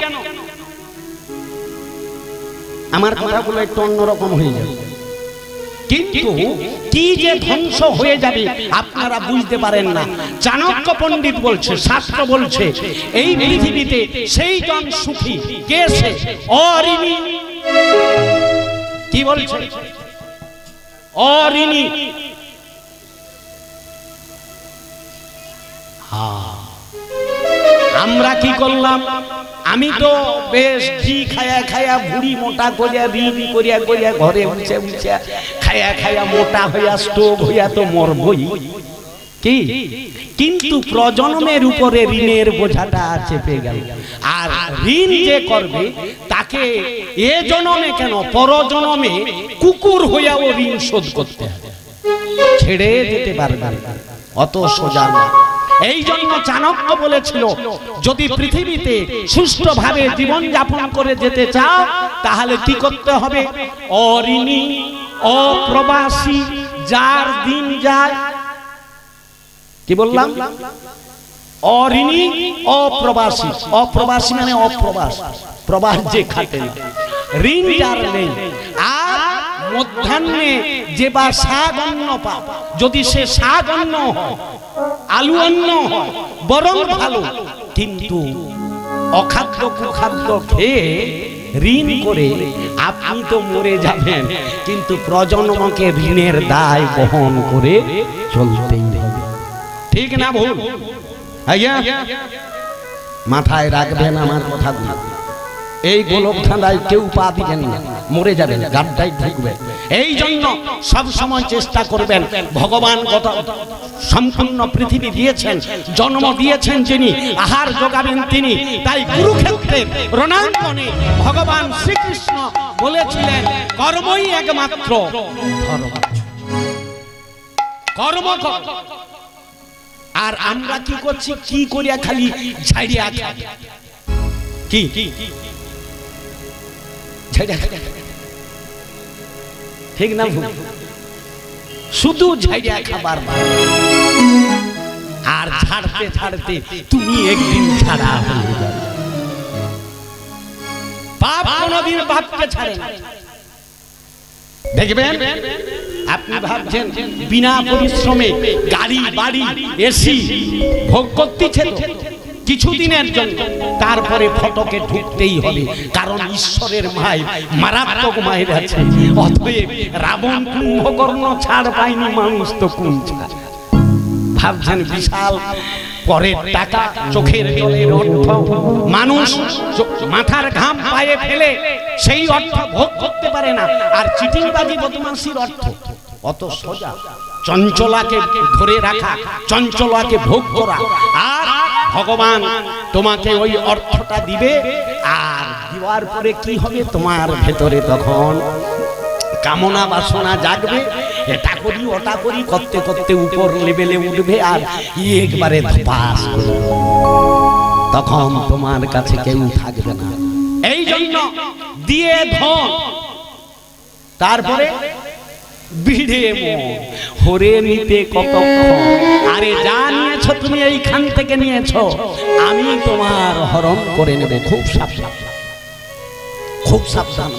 আমার কথাগুলো একটু অন্যরকম হয়ে যাবে, কিন্তু কি যে ধ্বংস হয়ে যাবে আপনারা বুঝতে পারেন না। চাণক্য পণ্ডিত বলছে, শাস্ত্র বলছে, এই পৃথিবীতে সেই জন সুখী কে? সে অঋণী। কি বলছে? অঋণী। আমরা কি করলাম? আমি তো বেশ ঘি খায়া খায়া বুড়ি মোটা করিয়া, ঋণ করিয়া করিয়া, ঘরে উঠে উঠে খায়া খায়া মোটা হইয়া স্টোভ হইয়া তো মরবই। কি কিন্তু প্রজন্মের উপরে ঋণের বোঝাটা চেপে গেল। আর ঋণ যে করবে তাকে এ জন্মে কেন, পরজন্মে কুকুর হইয়াও ঋণ শোধ করতে হবে, ছেড়ে দিতে পারবে না, অত সোজা না। এই জন্য চাণক্য বলেছিল, যদি পৃথিবীতে সুষ্ঠুভাবে জীবন যাপন করে যেতে চাও তাহলে কি করতে হবে? অঋণী, অপ্রবাসী, যার দিন যায়। কি বললাম? অঋণী, অপ্রবাসী। অপ্রবাসী মানে অপ্রবাস, প্রবাস যে খাটে না, ঋণ যার নেই। আর মধ্যাহ্নে যে বা শাক অন্ন পায়, যদি সে শাক অন্ন হয়, আলু অন্ন হয়, বরং ভালো, কিন্তু অখাদ্য কুখাদ্য খেয়ে ঋণ করে আপনি তো মরে যাবেন, কিন্তু প্রজন্মকে ঋণের দায় বহন করে চলতেই হবে। ঠিক না ভুল? মাথায় রাখবেন আমার কথাগুলো। এই গোলক ধাঁধায় কেউ পা দিবেন না, মরে যাবেন, গাড্ডায় ঢুকবেন। এই জন্য সব সময় চেষ্টা করবেন, ভগবান কত সম্পূর্ণ পৃথিবী দিয়েছেন, জন্ম দিয়েছেন যিনি, আহার যোগাবেন তিনি। তাই কুরুক্ষেত্রের রণাঙ্গনে ভগবান শ্রীকৃষ্ণ বলেছিলেন, কর্মই একমাত্র ধর্ম, কর্ম কর। আর আমরা কি করছি? কি করিয়া খালি ছাড়িয়া খাই। কি ঠিক না ভুল? শুধু ঝাড়িয়া খাবার, আর ছাড়তে ছাড়তে তুমি একদিন ছাড়া হয়ে যাবে। পাপ কোনদিন পাপকে ছাড়ে না। দেখবেন আপনি ভাবছেন বিনা পরিশ্রমে গাড়ি বাড়ি এসি ভোগ করতেছে কিছুদিনের জন্য, তারপরে ফটকে ঢুকতেই হবে, কারণ ঈশ্বরের মায় মারাত্মক মায়ের আছে। অতএব রাবণ কুম্ভকর্ণ ছাড় পায়নি, মানুষ তো কোন ছাড়। ভাবছেন বিশাল পরের টাকা, চোখের জলের অর্থ, মানুষ মাথার ঘাম পায়ে ফেলে সেই অর্থ ভোগ করতে পারে না। আর চিটিংবাজি বদমাশির অর্থ অত সোজা, চঞ্চলাকে ধরে রাখা, চঞ্চলাকে ভোগ করা। আর ভগবান তোমাকে ওই অর্থটা দিবে, আর দেওয়ার পরে কি হবে, তোমার ভেতরে তখন কামনা বাসনা জাগবে, এটা করি ওটা করি করতে করতে উপর লেভেলে উঠবে, আর একবারে ধপাস, তখন তোমার কাছে কেউ থাকবে না। এই জন্য দিয়ে ধন, তারপরে বিড়ে মন, হরে নিতে কতক্ষণ। আরে যা নিয়েছো তুমি এইখান থেকে নিয়েছো, আমি তোমার হরণ করে নেব। খুব সাবধান, খুব সাবধান।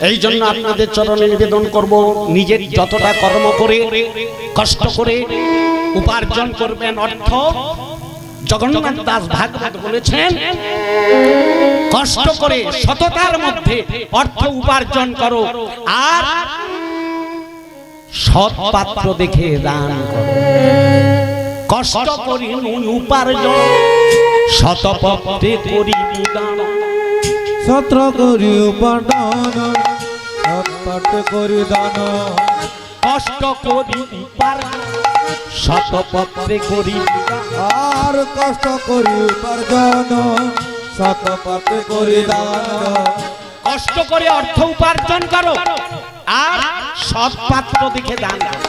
এই জন্য আপনাদের চরণে নিবেদন করব, নিজের যতটা কর্ম করে কষ্ট করে উপার্জন করবেন অর্থ, জগন্নাথ দাস ভাগবত বলেছেন, কষ্ট করে সততার মধ্যে অর্থ উপার্জন করো, আর সৎ পাত্র দেখে দান করো। কষ্ট করি উপার্জন, সৎ পাত্রে করি দান। সত্র করি উপাদান, সৎ পাত্রে করি দান। কষ্ট করি উপার্জন, সৎ পাত্রে করি, আর কষ্ট করি উপার্জন, সৎ পাত্রে করি দান। কষ্ট করে অর্থ উপার্জন করো, আর সৎ পাত্র দেখে দান করো।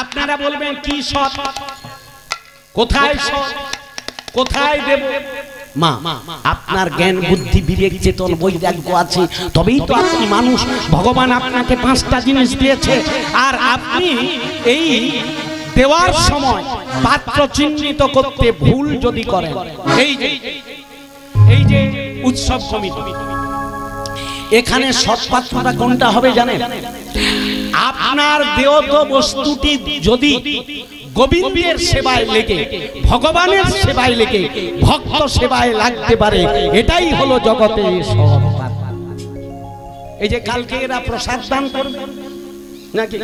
আপনারা বলবেন কি সৎ, কোথায় সৎ, কোথায় দেব? মা, আপনার জ্ঞান বুদ্ধি বিবেক চেতন বৈরাগ্য আছে, তবেই তো আপনি মানুষ। ভগবান আপনাকে 5টা জিনিস দিয়েছে, আর আপনি এই দেওয়ার সময় পাত্র চিহ্নিত করতে ভুল যদি করেন, এই যে উৎসব কমিটি, এখানে সৎ পাত্রটা কোনটা হবে জানেন? আপনার দেয়ত বস্তুটি যদি গোবিন্দের সেবায় লেগে, ভগবানের সেবায় লেগে, ভক্ত সেবায় লাগতে পারে, এটাই হলো জগতে সৎ পাত্র। এই যে কালকে এরা প্রসাদ দান করবে নাকি,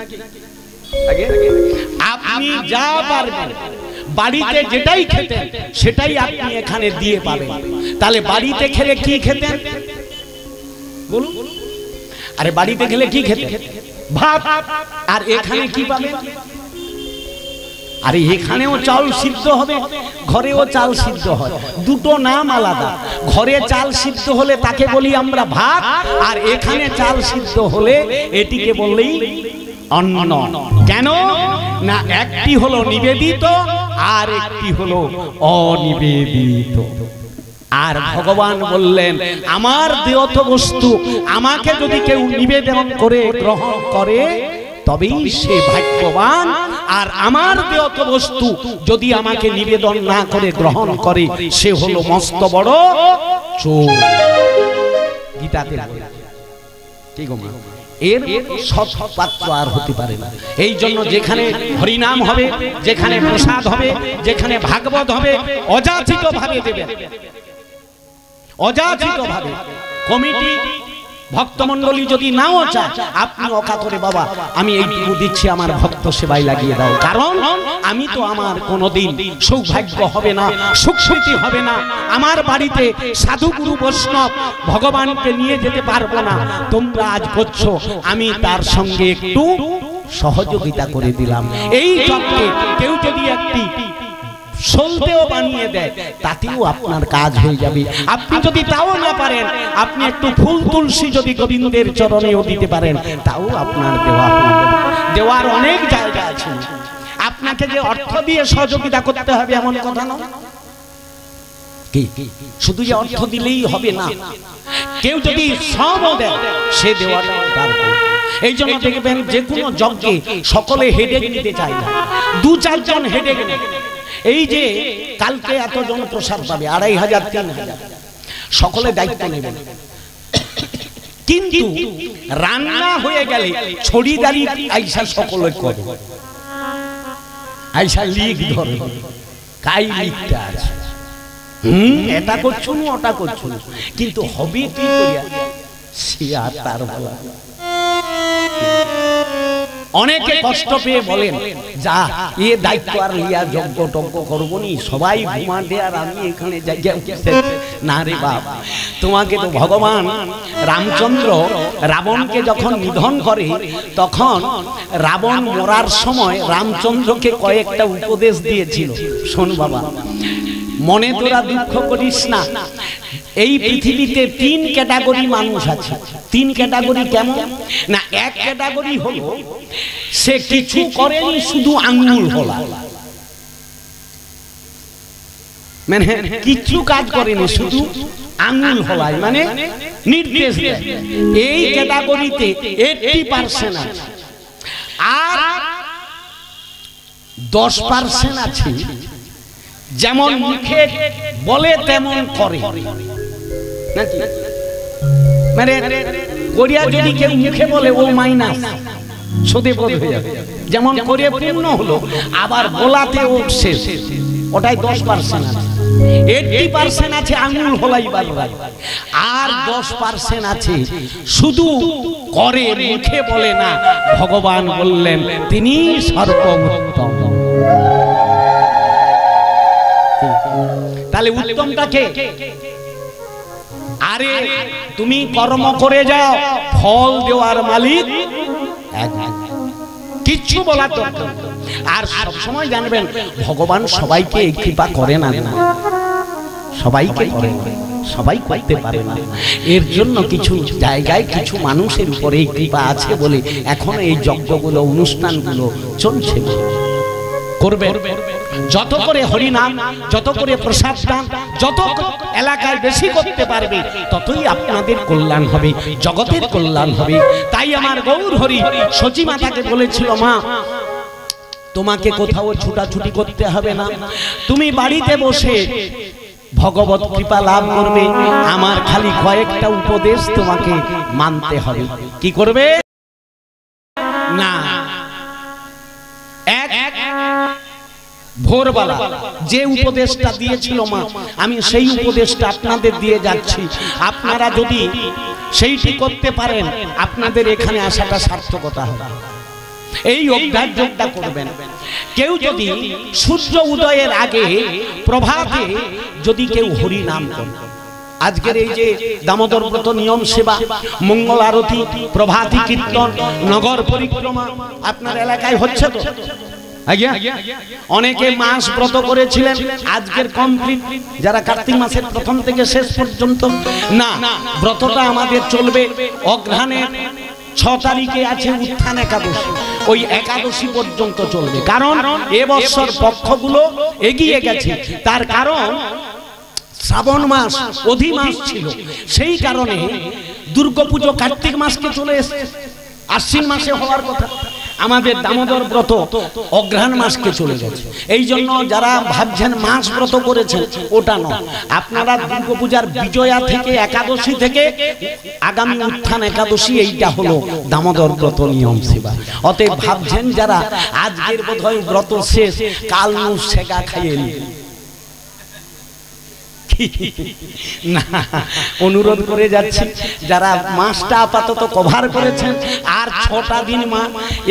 আপনি যা পারবেন বাড়িতে যেটাই খেতেন সেটাই আপনি এখানে দিয়ে পাবেন। তাহলে বাড়িতে খেলে কি খেতেন বলুন? আরে বাড়িতে খেলে কি খেতেন? ভাত। আর এখানে কি পাবেন? আরে এখানেও চাল সিদ্ধ হবে, ঘরেও চাল সিদ্ধ হয়, দুটো নাম আলাদা। ঘরে চাল সিদ্ধ হলে তাকে বলি আমরা ভাত, আর এখানে চাল সিদ্ধ হলে এটিকে বললেই অন্ন। কেন না, একটি হলো নিবেদিত আর একটি হলো অনিবেদিত। আর ভগবান বললেন, আমার দেয়ত বস্তু আমাকে যদি কেউ নিবেদন করে গ্রহণ করে তবেই সে ভাগ্যবান, আর আমার দেয়ত বস্তু যদি আমাকে নিবেদন না করে গ্রহণ করে সে হলো মস্ত বড় চোর। গীতাতে কি গো মা, এর সৎ পাত্র আর হতে পারে না। এই জন্য যেখানে হরিনাম হবে, যেখানে প্রসাদ হবে, যেখানে ভাগবত হবে, অযাচিত ভাবে দেবেন, অযাচিত ভাবে। কমিটি ভক্তমণ্ডলী যদি নাও চায়, আপনি অকাতরে বাবা আমি এইটুকু দিচ্ছি, আমার ভক্ত সেবায় লাগিয়ে দাও, কারণ আমি তো আমার কোনোদিন সৌভাগ্য হবে না, সুস্মৃতি হবে না, আমার বাড়িতে সাধু গুরু বৈষ্ণব ভগবানকে নিয়ে যেতে পারবো না। তোমরা আজ করছো, আমি তার সঙ্গে একটু সহযোগিতা করে দিলাম। এই যজ্ঞে কেউ যদি একটি সলতেও বানিয়ে দেয় তাতেও আপনার কাজ হয়ে যাবে। আপনি যদি তাও না পারেন, আপনি একটু ফুল তুলসী যদি গোবিন্দের চরণেও দিতে পারেন, তাও আপনার দেওয়া। দেওয়ার অনেক জায়গা আছে। আপনাকে যে অর্থ দিয়ে সহযোগিতা করতে হবে এমন কথা নয়। শুধু যে অর্থ দিলেই হবে না, কেউ যদি শ্রমও দেয় সে দেওয়াটা দরকার। এই জন্য দেখবেন যে কোনো যজ্ঞে সকলে হেডেক নিতে চায় না, 2-4 জন হেডেক নেয়। এই যে কালকে এতজন প্রসাদ পাবে, 2500 3000, সকলে দায়িত্ব নেবেন। কিন্তু রান্না হয়ে গেলে ছড়িদারি আইসা সকলে করে, আইসা লিখ ধরে, কাই লিখতে আছে, এটা করছো না ওটা করছো না, কিন্তু হবে কি করিয়া সে আর তার বলা। অনেকে কষ্ট পেয়ে বলেন যা এ দায়িত্ব আর লিয়া যজ্ঞ টজ্ঞ করবো নি, সবাই ঘুমাতে আর আমি এখানে জায়গা। না রে বাপ, তোমাকে তো ভগবান রামচন্দ্র রাবণকে যখন নিধন করে তখন রাবণ মরার সময় রামচন্দ্রকে কয়েকটা উপদেশ দিয়েছিল। শোন বাবা, মনে তোরা দুঃখ করিস না, এই পৃথিবীতে 3 ক্যাটাগরি মানুষ আছে। 3 ক্যাটাগরি কেমন না, এক ক্যাটাগরি হলো সে কিছু করেনি, শুধু আঙ্গুল হলা, মানে কিছু কাজ করেনি, শুধু আঙ্গুল হলায়, মানে নির্দেশ দেয়। এই ক্যাটাগরিতে 80% আছে। আর 10% আছে যেমন মুখে বলে তেমন করে, নাকি? মানে করিয়া যদি কেউ মুখে বলে ও মাইনাস, সোদে বোধ হয়ে যাবে, যেমন করে পূর্ণ হলো, আবার বলাতে ও শেষ, ওটাই 10% আছে। 80% আছে আঙুল হলাইবার, আর 10% আছে শুধু করে মুখে বলে না। ভগবান বললেন তিনি সর্বোত্তম। তাহলে উত্তমটা কে? আরে তুমি কর্ম করে যাও, ফল দেওয়ার মালিক এক, কিচ্ছু বলার দরকার। আর সব সময় জানবেন ভগবান সবাইকে এই কৃপা করে না, সবাইকে করে না, সবাই করতে পারে না। এর জন্য কিছু জায়গায় কিছু মানুষের উপরে এই কৃপা আছে বলে এখন এই যজ্ঞগুলো অনুষ্ঠানগুলো চলছে। করবে যত করে হরিনাম, যত করে প্রসাদ দান, যত এলাকায় বেশি করতে পারবে ততই আপনাদের কল্যাণ হবে, জগতের কল্যাণ হবে। তাই আমার গৌর হরি সচী মাতাকে বলেছিল, মা তোমাকে কোথাও ছুটাছুটি করতে হবে না, তুমি বাড়িতে বসে ভগবত কৃপা লাভ করবে। আমার খালি কয়েকটা উপদেশ তোমাকে মানতে হবে। কি করবে না? ভোরবেলা যে উপদেশটা দিয়েছিল মা, আমি সেই উপদেশটা আপনাদের দিয়ে যাচ্ছি। আপনারা যদি সেইটি করতে পারেন আপনাদের এখানে আসাটা সার্থকতা হবে। এই অভ্যাসটা করবেন। কেউ যদি সূর্য উদয়ের আগে প্রভাতে যদি কেউ হরি নাম করে, আজকের এই যে দামোদর ব্রত নিয়ম সেবা, মঙ্গল আরতি, প্রভাতী কীর্তন, নগর পরিক্রমা আপনার এলাকায় হচ্ছে তো? অনেকে মাস ব্রত করেছিলেন, আজকের কমপ্লিট। যারা কার্তিক মাসের প্রথম থেকে শেষ পর্যন্ত না, ব্রতটা আমাদের চলবে অঘ্রাণের 6 তারিখে আছে উত্থান একাদশী, ওই একাদশী পর্যন্ত চলবে। কারণ এবছর পক্ষগুলো এগিয়ে গেছে, তার কারণ শ্রাবণ মাস অধি মাস ছিল, সেই কারণে দুর্গাপুজো কার্তিক মাসকে চলে এসেছে। আশ্বিন মাসে হওয়ার কথা, আমাদের দামোদর ব্রত অঘ্রাণ মাসকে চলে গেছে। এই জন্য যারা ভাবছেন মাস ব্রত করেছেন, ওটা নয়। আপনারা দুর্গাপূজার বিজয়া থেকে, একাদশী থেকে আগামী উত্থান একাদশী, এইটা হলো দামোদর ব্রত নিয়ম সেবা। অতএব ভাবছেন যারা আজকের বোধহয় ব্রত শেষ, কাল সেগা খাইয়ে না, অনুরোধ করে যাচ্ছি যারা মাসটা আপাতত কভার করেছেন, আর 6টা দিন মা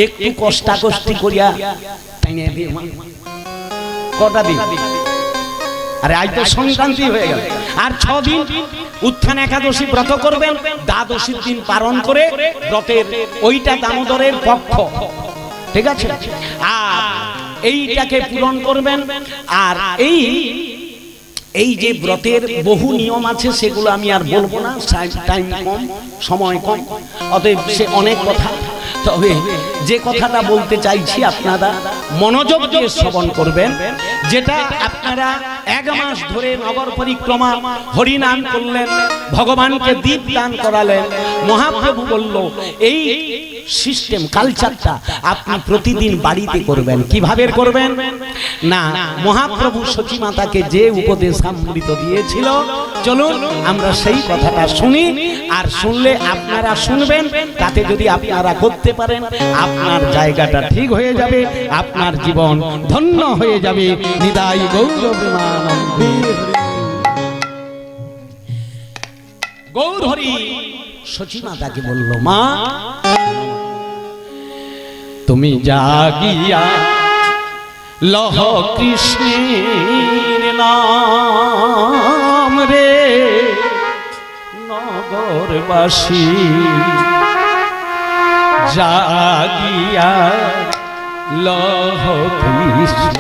একটু কষ্টাকষ্টি করিয়া কটা দিন, আরে আজ তো সংক্রান্তি হয়ে গেল, আর 6 দিন উত্থান একাদশী ব্রত করবেন। দ্বাদশীর দিন পালন করে ব্রতের ওইটা দামোদরের পক্ষ, ঠিক আছে? আর এইটাকে পূরণ করবেন। আর এই যে ব্রতের বহু নিয়ম আছে, সেগুলো আমি আর বলবো না, টাইম কম, সময় কম, অতএব সে অনেক কথা। তবে যে কথাটা বলতে চাইছি আপনারা মনোযোগ দিয়ে শ্রবণ করবেন। যেটা আপনারা 1 মাস ধরে নগর পরিক্রমা হরিনাম করলেন, ভগবানকে দীপ দান করালেন, মহাপ্রভু বলল এই সিস্টেম কালচারটা আপনি প্রতিদিন বাড়িতে করবেন। কিভাবে করবেন না, মহাপ্রভু সতীমাতাকে যে উপদেশ অমৃত দিয়েছিল, চলুন আমরা সেই কথাটা শুনি। আর শুনলে আপনারা শুনবেন, তাতে যদি আপনারা করতে পারেন আপনার জায়গাটা ঠিক হয়ে যাবে, আপনার জীবন ধন্য হয়ে যাবে। নিতাই গৌর প্রেমানন্দে। গৌর হরি সতীমাতাকে বলল, মা তুমি জাগিয়া লহ কৃষ্ণের নাম রে নগরবাসী, জাগিয়া লহ কৃষ্ণ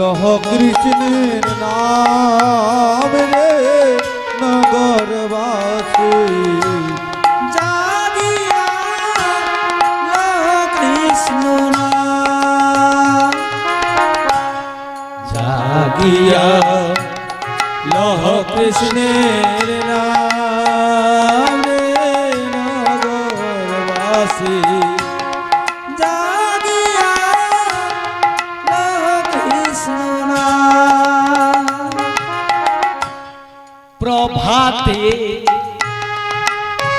লহ কৃষ্ণের নাম রে নগরবাসী, জাগিয়া লহ কৃষ্ণ নাম, জাগিয়া লহ কৃষ্ণের নাম রে নগরবাসী, প্রভাতে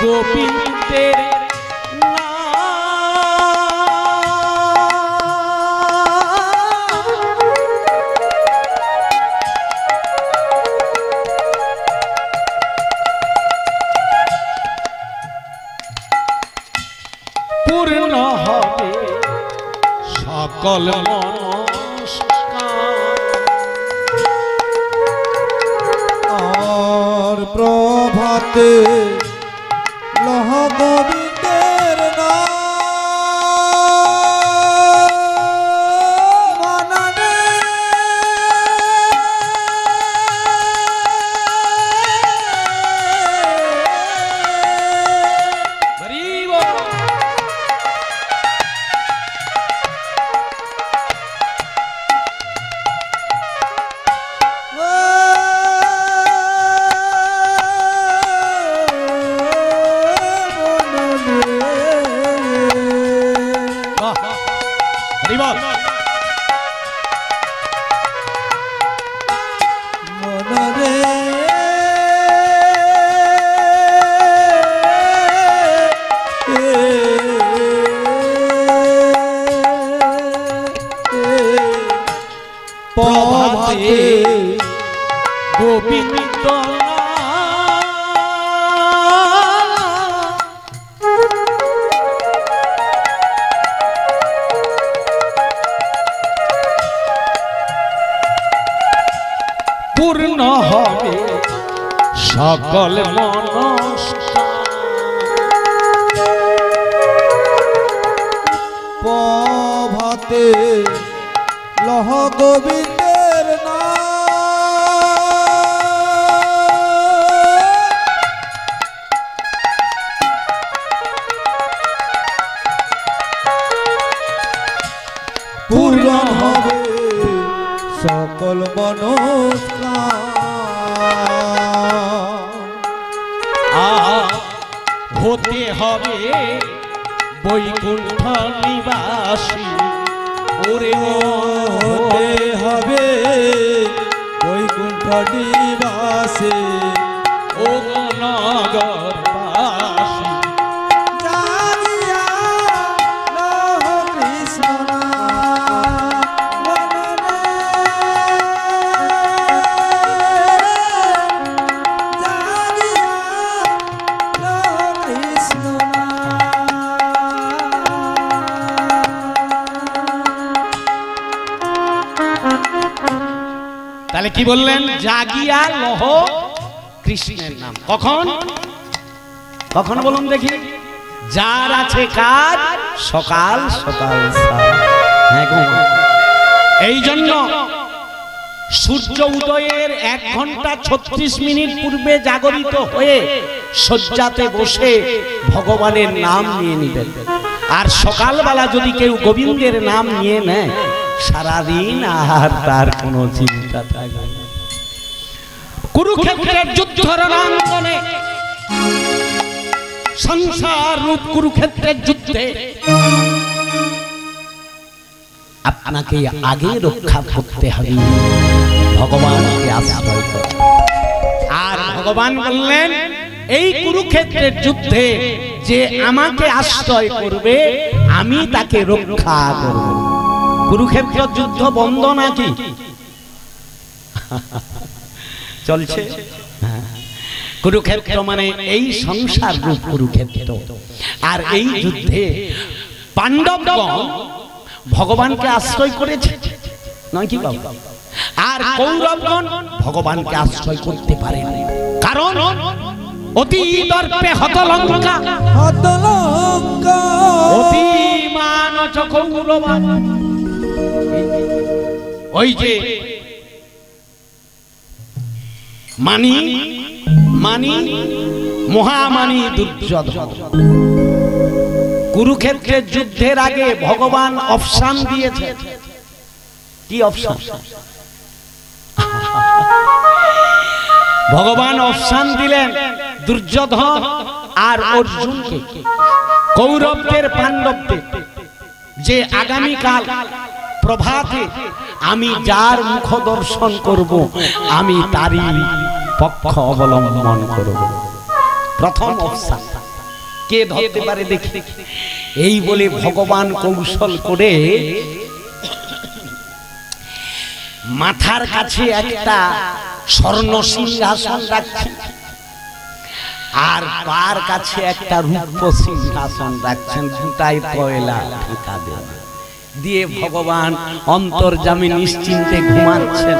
গোবিন্দের পূর্ণ হবে সকল প্রভাতে লহ গোবিন্দের নাম মননে, প্রভাতে গোবিন্দ পূর্ণ হবে সকল প্রভাতে লহ গোবিন্দের নাম পূর্ণ হবে সকল মনস্কামনা, হতে হবে বৈকুণ্ঠ নিবাসী, ওরে হতে হবে বৈকুণ্ঠ নিবাসী, ও নগরবাসী, জাগিয়া লহ কৃষ্ণ নাম মননে, জাগিয়া লহ কৃষ্ণ তাহলে কি বললেন? জাগিয়া লহ কৃষ্ণের নাম। কখন কখন বলুন দেখি? যার আছে কাজ সকাল সকাল। হ্যাঁ গো, এই জন্য সূর্য উদয়ের 1 ঘন্টা 36 মিনিট পূর্বে জাগরিত হয়ে শয্যাতে বসে ভগবানের নাম নিয়ে নিবেন। আর সকালবেলা যদি কেউ গোবিন্দের নাম নিয়ে নেয় সারাদিন আর তার কোনো চিন্তা থাকে না। কুরুক্ষেত্রের যুদ্ধ রণাঙ্গনে, সংসার রূপ কুরুক্ষেত্রের যুদ্ধে আপনাকে আগে রক্ষা করতে হবে, ভগবানকে আশ্রয় করতে। আর ভগবান বললেন এই কুরুক্ষেত্রের যুদ্ধে যে আমাকে আশ্রয় করবে আমি তাকে রক্ষা করব। কুরুক্ষেত্র যুদ্ধ বন্ধ নাকি চলছে? কুরুক্ষেত্র মানে এই সংসার রূপ কুরুক্ষেত্র। আর এই যুদ্ধে পাণ্ডবগণ ভগবানকে আশ্রয় করেছে নয় কি বাবা? আর কৌরবগণ ভগবানকে আশ্রয় করতে পারে, কারণ অতি দর্পে হত লঙ্কা, হত লঙ্কা অতি মানচ কৌরবা। ওই যে মানি মানি মহামানি দুর্যোধন কুরুক্ষেত্রের যুদ্ধের আগে ভগবান অপশন দিয়েছে। কি অপশন? ভগবান অপশন দিলেন দুর্যোধন আর অর্জুনকে, কৌরবদের পাণ্ডবদের, যে আগামীকাল প্রভাতে আমি যার মুখ দর্শন করব আমি তারই পক্ষ অবলম্বন করব। প্রথম অপশন কে ধরতে পারে দেখি। এই বলে ভগবান কৌশল করে মাথার কাছে একটা স্বর্ণ সিংহাসন রাখছেন, আর পার কাছে একটা রূপ সিংহাসন রাখছেন, দুটাই কয়লা ঢাকা দেওয়া দিয়ে ভগবান অন্তর্যামী নিশ্চিন্তে ঘুমাচ্ছেন।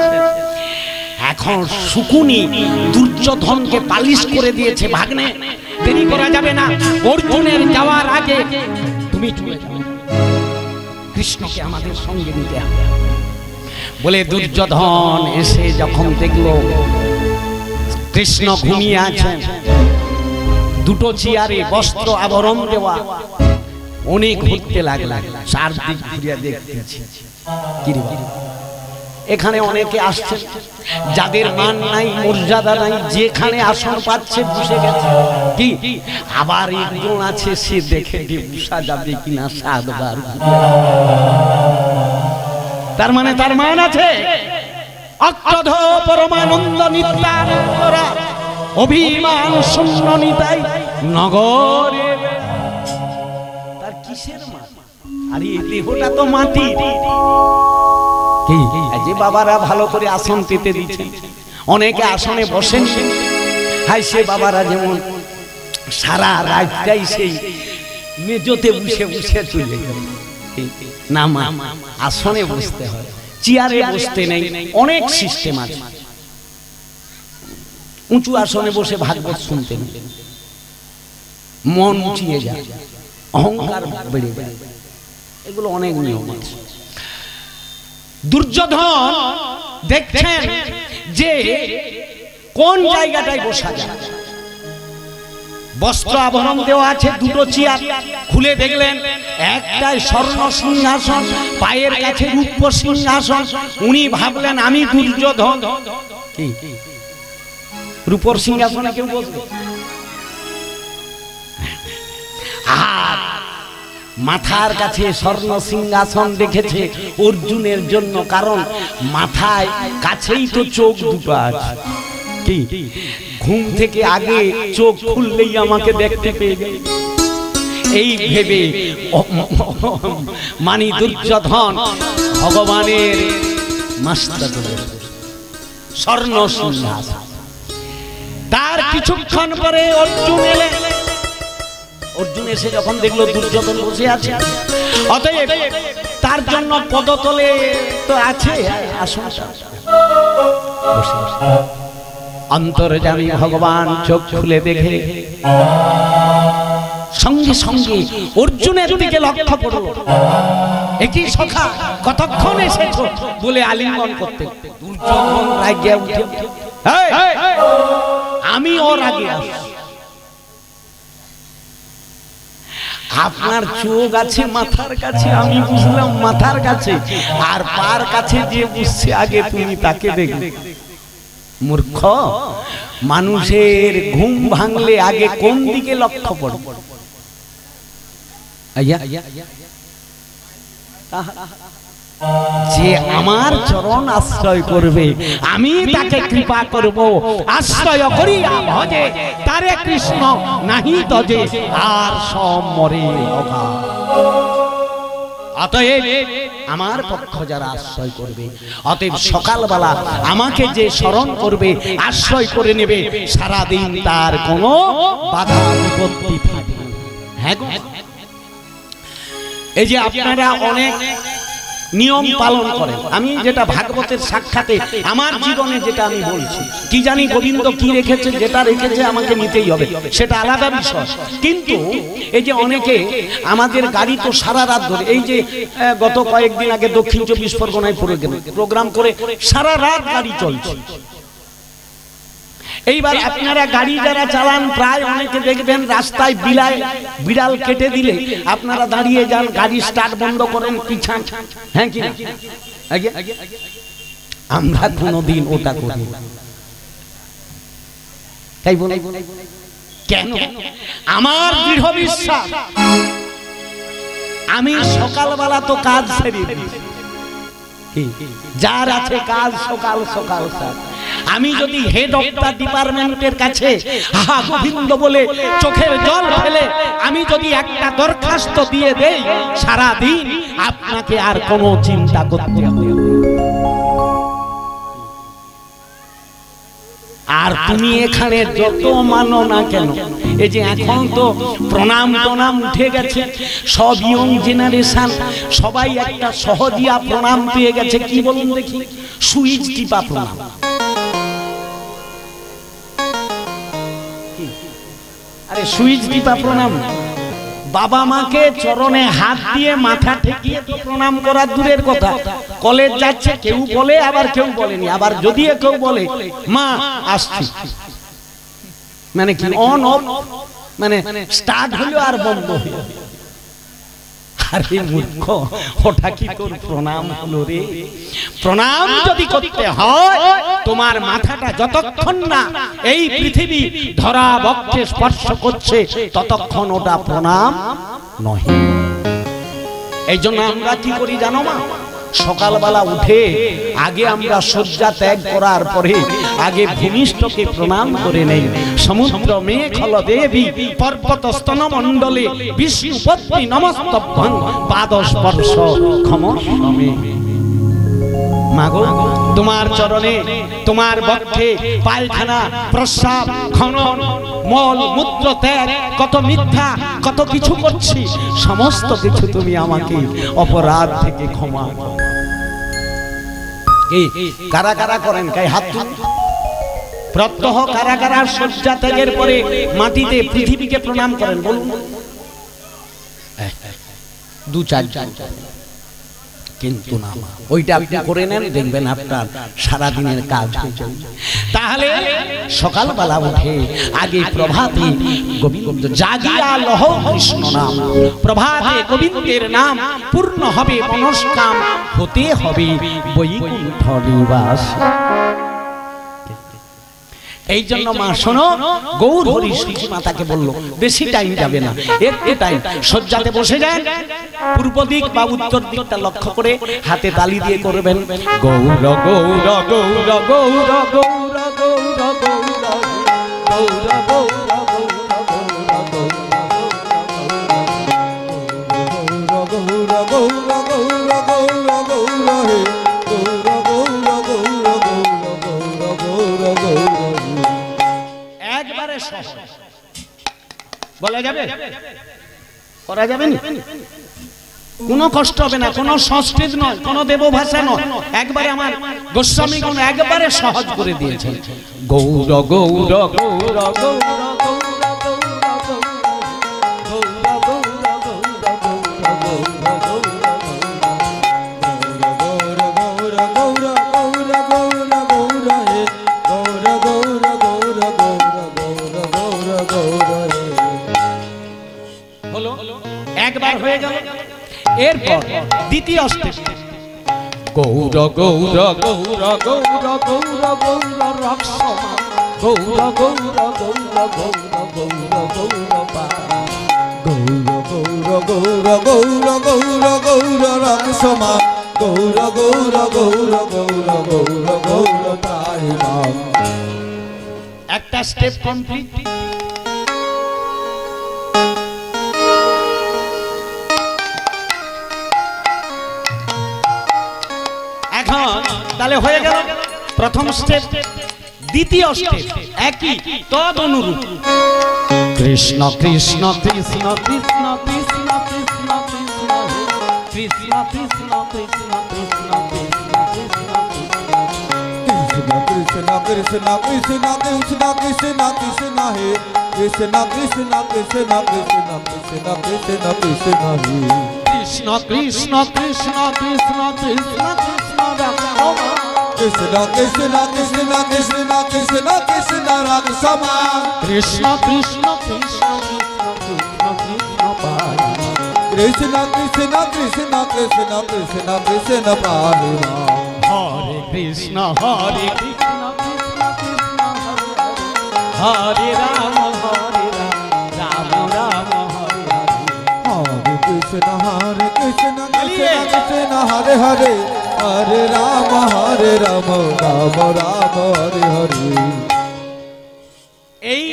এখন শুকুনি দুর্যোধনকে পালিশ করে দিয়েছে, ভাগ্নে দেরি করা যাবে না, অর্জুনের যাওয়ার আগে তুমি চলে যাও, কৃষ্ণকে আমাদের সঙ্গে নিতে হবে বলে। দুর্যোধন এসে যখন দেখলো কৃষ্ণ ঘুমিয়ে আছেন, দুটো চেয়ারে বস্ত্র আবরণ দেওয়া, অনেক ঘুরতে লাগলো, চারদিক ঘুরিয়ে দেখতেছি এখানে অনেকে আসছে যাদের মান নাই মর্যাদা নাই, যেখানে আসন পাচ্ছে বসে গেছে। কি আবার একজন আছে সে দেখে বসা যাবে কিনা সাতবার, তার মানে তার মান আছে। অক্রধ পরমানন্দ নিত্যানন্দরা অভিমান শূন্য নিতাই নগরে, তার কিসের মান? আরে এই দেহটা তো মাটি। কি যে বাবারা ভালো করে আসন পেতে দিচ্ছেন, অনেকে আসনে বসেন, হাই সে বাবারা যেমন সারা রাতটাই সেই মেজোতে বসে বসে চলে গেল। না মা, আসনে বসতে হয়, চেয়ারে বসতে নেই, অনেক সিস্টেম আছে। উঁচু আসনে বসে ভাগবত শুনতে নেই, মন উঁচিয়ে যায়, অহংকার বেড়ে যায়, এগুলো অনেক নিয়ম আছে। দুর্যোধন দেখছেন যে কোন জায়গাটায় বসা যায়, বস্ত্র আবরণ দেওয়া আছে, দুটো চেয়ার খুলে দেখলেন একটাই স্বর্ণ সিংহাসন, পায়ের কাছে রূপ সিংহাসন। উনি ভাবলেন আমি দুর্যোধন, কি রূপর সিংহাসনে কেউ বসবে? আর মাথার কাছে স্বর্ণ সিংহাসন দেখেছে অর্জুনের জন্য, কারণ মাথায় কাছেই তো চোখ দুটো আছে। কি ঘুম থেকে আগে চোখ খুললেই আমাকে দেখতে পেয়ে গেল, এই ভেবে মানি দুর্যোধন ভগবানের মস্তকে স্বর্ণ সিংহাসন। তার কিছুক্ষণ পরে অর্জুন এলেন। অর্জুন এসে যখন দেখলো দুর্যোধন বসে আছে, অতএব তার জন্য পদতলে তো আছে আসন, অন্তর্যামী ভগবান চোখ খুলে দেখে সঙ্গে সঙ্গে অর্জুনের দিকে লক্ষ্য করলো। একই সখা কতক্ষণ এসেছো বলে আলিঙ্গন করতে। দুর্যোধন রাগে উঠে, আমি ওর আগে আসি। আপনার চোখ আছে মাথার কাছে, আমি বুঝলাম মাথার কাছে, আর পার কাছে যে বুঝছে আগে তুমি তাকে দেখবে। মূর্খ, মানুষের ঘুম ভাঙলে আগে কোন দিকে লক্ষ্য পড়বে? যে আমার চরণ আশ্রয় করবে, আমি তাকে কৃপা করব, আশ্রয় করিয়া ভজে তারে কৃষ্ণ নাহি তজে, আর সব মরে অগা। অতএব আমার পক্ষ যারা আশ্রয় করবে, অতএব সকালবেলা আমাকে যে স্মরণ করবে, আশ্রয় করে নেবে, সারাদিন তার কোনো বাধা বিপত্তি থাকবে না। হ্যাঁ, এই যে আপনারা অনেক নিয়ম পালন করেন, আমি যেটা ভাগবতের সাক্ষাতে আমার জীবনে যেটা আমি বলছি, কি জানি গোবিন্দ কি রেখেছে, যেটা রেখেছে আমাকে নিতেই হবে, সেটা আলাদা বিষয়। কিন্তু এই যে অনেকে আমাদের গাড়ি তো সারা রাত ধরে, এই যে গত কয়েকদিন আগে দক্ষিণ 24 পরগনায় প্রোগ্রাম করে সারা রাত গাড়ি চলছে। এইবার আপনারা গাড়ি যারা চালান, প্রায় অনেকে দেখবেন রাস্তায় বিড়াল কেটে দিলে আপনারা দাঁড়িয়ে যান, গাড়ি স্টার্ট বন্ধ করেন, পিছান। হ্যাঁ কি আমরা কোনদিন ওটা করি? তাই বলে কেন? আমার দৃঢ় বিশ্বাস, আমি সকালবেলা তো কাজ সেরে দিই, যার আছে কাজ সকাল সকাল কাজ। আমি যদি হেড অফ দা ডিপার্টমেন্টের কাছে হা গোবিন্দ বলে চোখের জল ফেলে আমি যদি একটা দরখাস্ত দিয়ে দেই, সারা দিন আপনাকে আর কোনো চিন্তা করতে হবে না। আর তুমি এখানে যত মানো না কেন, এই যে এখন তো প্রণাম উঠে গেছে, সব ইয়ং জেনারেশন সবাই একটা সহজিয়া প্রণাম পেয়ে গেছে। কি বলুন দেখি? সুইচ টিপা প্রণাম। আরে সুইচ টিপা প্রণাম, বাবা মাকে চরণে হাত দিয়ে মাথা ঠেকিয়ে তো প্রণাম করা দূরের কথা। কলেজ যাচ্ছে কেউ বলে, আবার কেউ বলেনি, আবার যদিও কেউ বলে মা আসছি, মানে কি অন অফ, মানে স্টার্ট হলো আর বন্ধ হলো। আরে মূর্খ, ওটা কি তোর প্রণাম হলো রে? প্রণাম যদি করতে হয়, তোমার মাথাটা যতক্ষণ না এই পৃথিবী ধরা বক্ষে স্পর্শ করছে ততক্ষণ ওটা প্রণাম নয়। এই জন্য আমরা কি করি জানো মা? সকালবেলা উঠে আগে আমরা শয্যা ত্যাগ করার পরে আগে ভূমিষ্ঠকে প্রণাম করে নেই। সমুদ্র মেঘল দেবী পর্বত স্তন মণ্ডলে বিষ্ণুপত্নী নমস্তভ্যং পাদস্পর্শ ক্ষমস্বমে। মাগো, তোমার চরণে, তোমার বক্ষে পায়খানা, প্রস্রাব, খনন, মল মূত্র ত্যাগ, কত মিথ্যা, কত কিছু করছি, সমস্ত কিছু তুমি আমাকে অপরাধ থেকে ক্ষমা করো। কারা কারা করেন? গায়ে হাত তুলুন। প্রত্যহ কারা কারা শয্যা ত্যাগের পরে মাটিতে পৃথিবীকে প্রণাম করেন? বলুন। দু চারজন, কিন্তু না, ওইটা আপনি করে নেন, দেখবেন আপনার সারাদিনের কাজ হয়ে যাবে। তাহলে সকালবেলা উঠে আগে প্রভাতে গোবিন্দ জাগিয়া লহ কৃষ্ণ নাম, প্রভাতে গোবিন্দের নাম পূর্ণ হবে মনস্কাম, হতে হবে বৈকুণ্ঠ নিবাস। এই জন্য মা শোনো, গৌর হরি শ্রী মাতাকে বললো বেশি টাইম যাবে না, একটু টাইম শয্যাতে বসে যান, পূর্ব দিক বা উত্তর দিকটা লক্ষ্য করে হাতে তালি দিয়ে করবেন গৌর গৌর গৌর গৌর গৌর গৌর গৌর বলা যাবে, করা যাবে না, কোনো কষ্ট হবে না, কোনো সংস্কৃত নয়, কোনো দেবভাষা নয়, একবারে আমার গোস্বামীগণ একবারে সহজ করে দিয়েছেন। গৌর গৌর গৌর গৌর একবার হয়ে গেল। এরপর দ্বিতীয় স্টেপ, গৌর গৌর গৌর গৌর গৌর গৌর রক্ষমা গৌর গৌর গৌর গৌর গৌর গৌর পা গৌর গৌর গৌর গৌর গৌর রক্ষমা গৌর গৌর গৌর গৌর গৌর গৌর প্রাণিমা। একটা স্টেপ কমপ্লিট। এখন তাহলে হয়ে গেল প্রথম স্টেপ। দ্বিতীয় স্টেপ একই তদ অনুরূপ, Krishna Krishna Krishna Krishna Krishna Krishna Krishna Krishna Krishna Krishna Krishna Krishna Krishna Krishna Krishna Krishna Krishna He Krishna Krishna Krishna Krishna Krishna Krishna Krishna He Krishna Krishna Krishna Krishna Krishna Krishna Ram Krishna Krishna Krishna Krishna Krishna Krishna Ram Sama Krishna Krishna Krishna Krishna Krishna পায় Krishna Krishna Krishna Krishna Krishna Krishna Prabhu হরে কৃষ্ণ হরে কৃষ্ণ কৃষ্ণ কৃষ্ণ হরে Ram Ram Ram Hare Hare. Hare Krishna Krishna Krishna Hare Hare Hare Rama Rama Rama Hare Hare। এই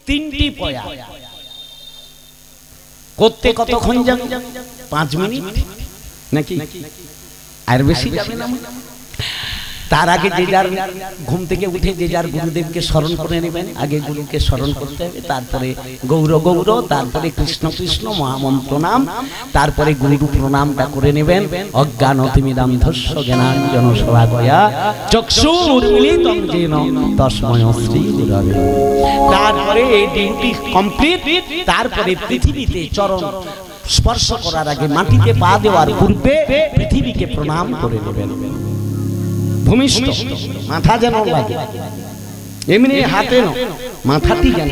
তিনটি পয়া করতে কতক্ষণ যাবে? 5 minute নাকি আর বেশি যাবে না? তার আগে যে যার ঘুম থেকে উঠে যে যার গুরুদেবকে স্মরণ করে নেবেন। আগে গুরুকে স্মরণ করতে হবে, তারপরে গৌর গৌর, তারপরে কৃষ্ণ কৃষ্ণ মহামন্ত্র নাম, তারপরে গুরু প্রণামটা করে নেবেন। অজ্ঞানতিমিরান্ধস্য জ্ঞানাঞ্জন শলাকয়া চক্ষুর্মিলিতং যেন তস্মৈ শ্রী গুরবে। তারপরে এই ডিউটি কমপ্লিট। তারপরে পৃথিবীতে চরণ স্পর্শ করার আগে, মাটিতে পা দেওয়ার পূর্বে পৃথিবীকে প্রণাম করে নেবেন। ভূমিষ্ঠ মাথা যেন লাগে, এমনি হাতে মাথাটি যেন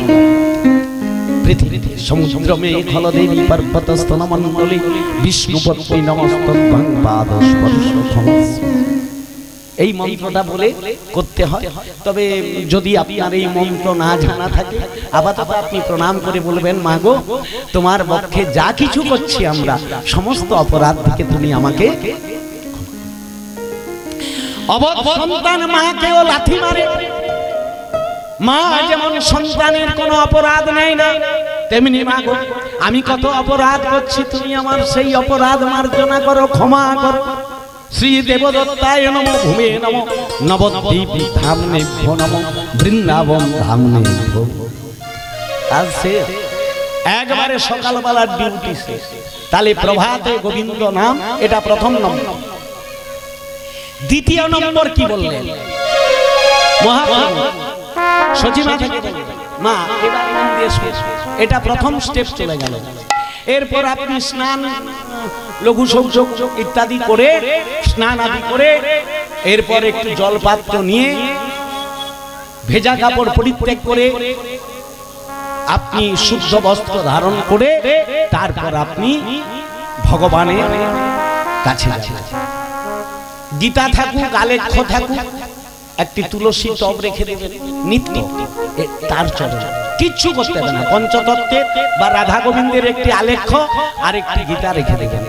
পৃথিবীতে। সমুদ্র মে খলদেবী পর্বত স্তনমণ্ডলী বিষ্ণুপত্নী নমস্তভ্যং পাদস্পর্শ সমস্ত। এই মন্ত্রটা বলে করতে হয়। তবে যদি আপনার এই মন্ত্র না জানা থাকে, আপাতত আপনি প্রণাম করে বলবেন, মা গো, তোমার পক্ষে যা কিছু করছি আমরা, সমস্ত অপরাধ থেকে তুমি আমাকে। সন্তান মাকেও লাথি মারে, মা যেমন সন্তানের কোনো অপরাধ নেই না, তেমনি মা গো, আমি কত অপরাধ করছি, তুমি আমার সেই অপরাধ মার্জনা করো, ক্ষমা করো। শ্রী দেবদত্তায় নমঃ, ভূমে নমঃ, নবদ্বীপ ধামনেভ্যো নমঃ, বৃন্দাবন ধামনেভ্যো। আর সে একবারে সকালবেলার ডিউটি শেষ। তাহলে প্রভাতে গোবিন্দ নাম, এটা প্রথম নম্বর। দ্বিতীয় নম্বর কি বললেন মহাপ্রভু? সচিমা থেকে মা এবার নাম দিয়ে শেষ। এটা প্রথম স্টেপ চলে গেল। এরপর আপনি স্নান, লঘু শৌচ ইত্যাদি করে, স্নান আদি করে, এরপর একটু জলপাত্র নিয়ে ভেজা কাপড় পরিত্যাগ করে আপনি শুদ্ধ বস্ত্র ধারণ করে, তারপর আপনি ভগবানের কাছে যাচ্ছেন। গীতা থাকুক, আলেখ্য থাকুক, একটি তুলসী টব রেখে দেবেন নিত্য তার চরণে। কিচ্ছু করতে হবে না। পঞ্চতত্ত্বের বা রাধা গোবিন্দের একটি আলেখ্য আর একটি গীতা রেখে দেবেন।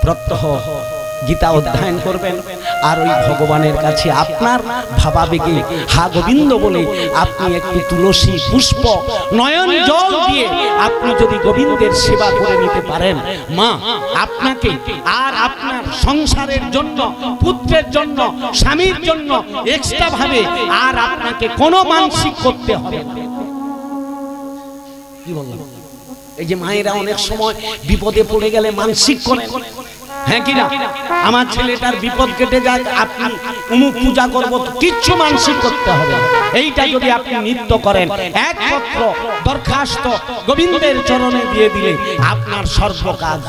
প্রত্যহ গীতা অধ্যয়ন করবেন, আর ওই ভগবানের কাছে আপনার ভাবাবেগে হা গোবিন্দ বলে আপনি একটি তুলসী পুষ্প নয়ন জল দিয়ে আপনি যদি গোবিন্দের সেবা করে নিতে পারেন, মা আপনাকে আর আপনার সংসারের জন্য, পুত্রের জন্য, স্বামীর জন্য এক্সট্রা ভাবে আর আপনাকে কোনো মানসিক করতে হবে না। কি বললাম? এই যে মায়েরা অনেক সময় বিপদে পড়ে গেলে মানসিক করেন, হ্যাঁ কিনা, আমার ছেলেটার বিপদ কেটে যাক, আপনি অমুক পূজা করবো, কিচ্ছু মানসিক করতে হবে। এইটা যদি আপনি নিত্য করেন, একমাত্র দরখাস্ত গোবিন্দের চরণে দিয়ে দিলে আপনার সর্ব কাজ।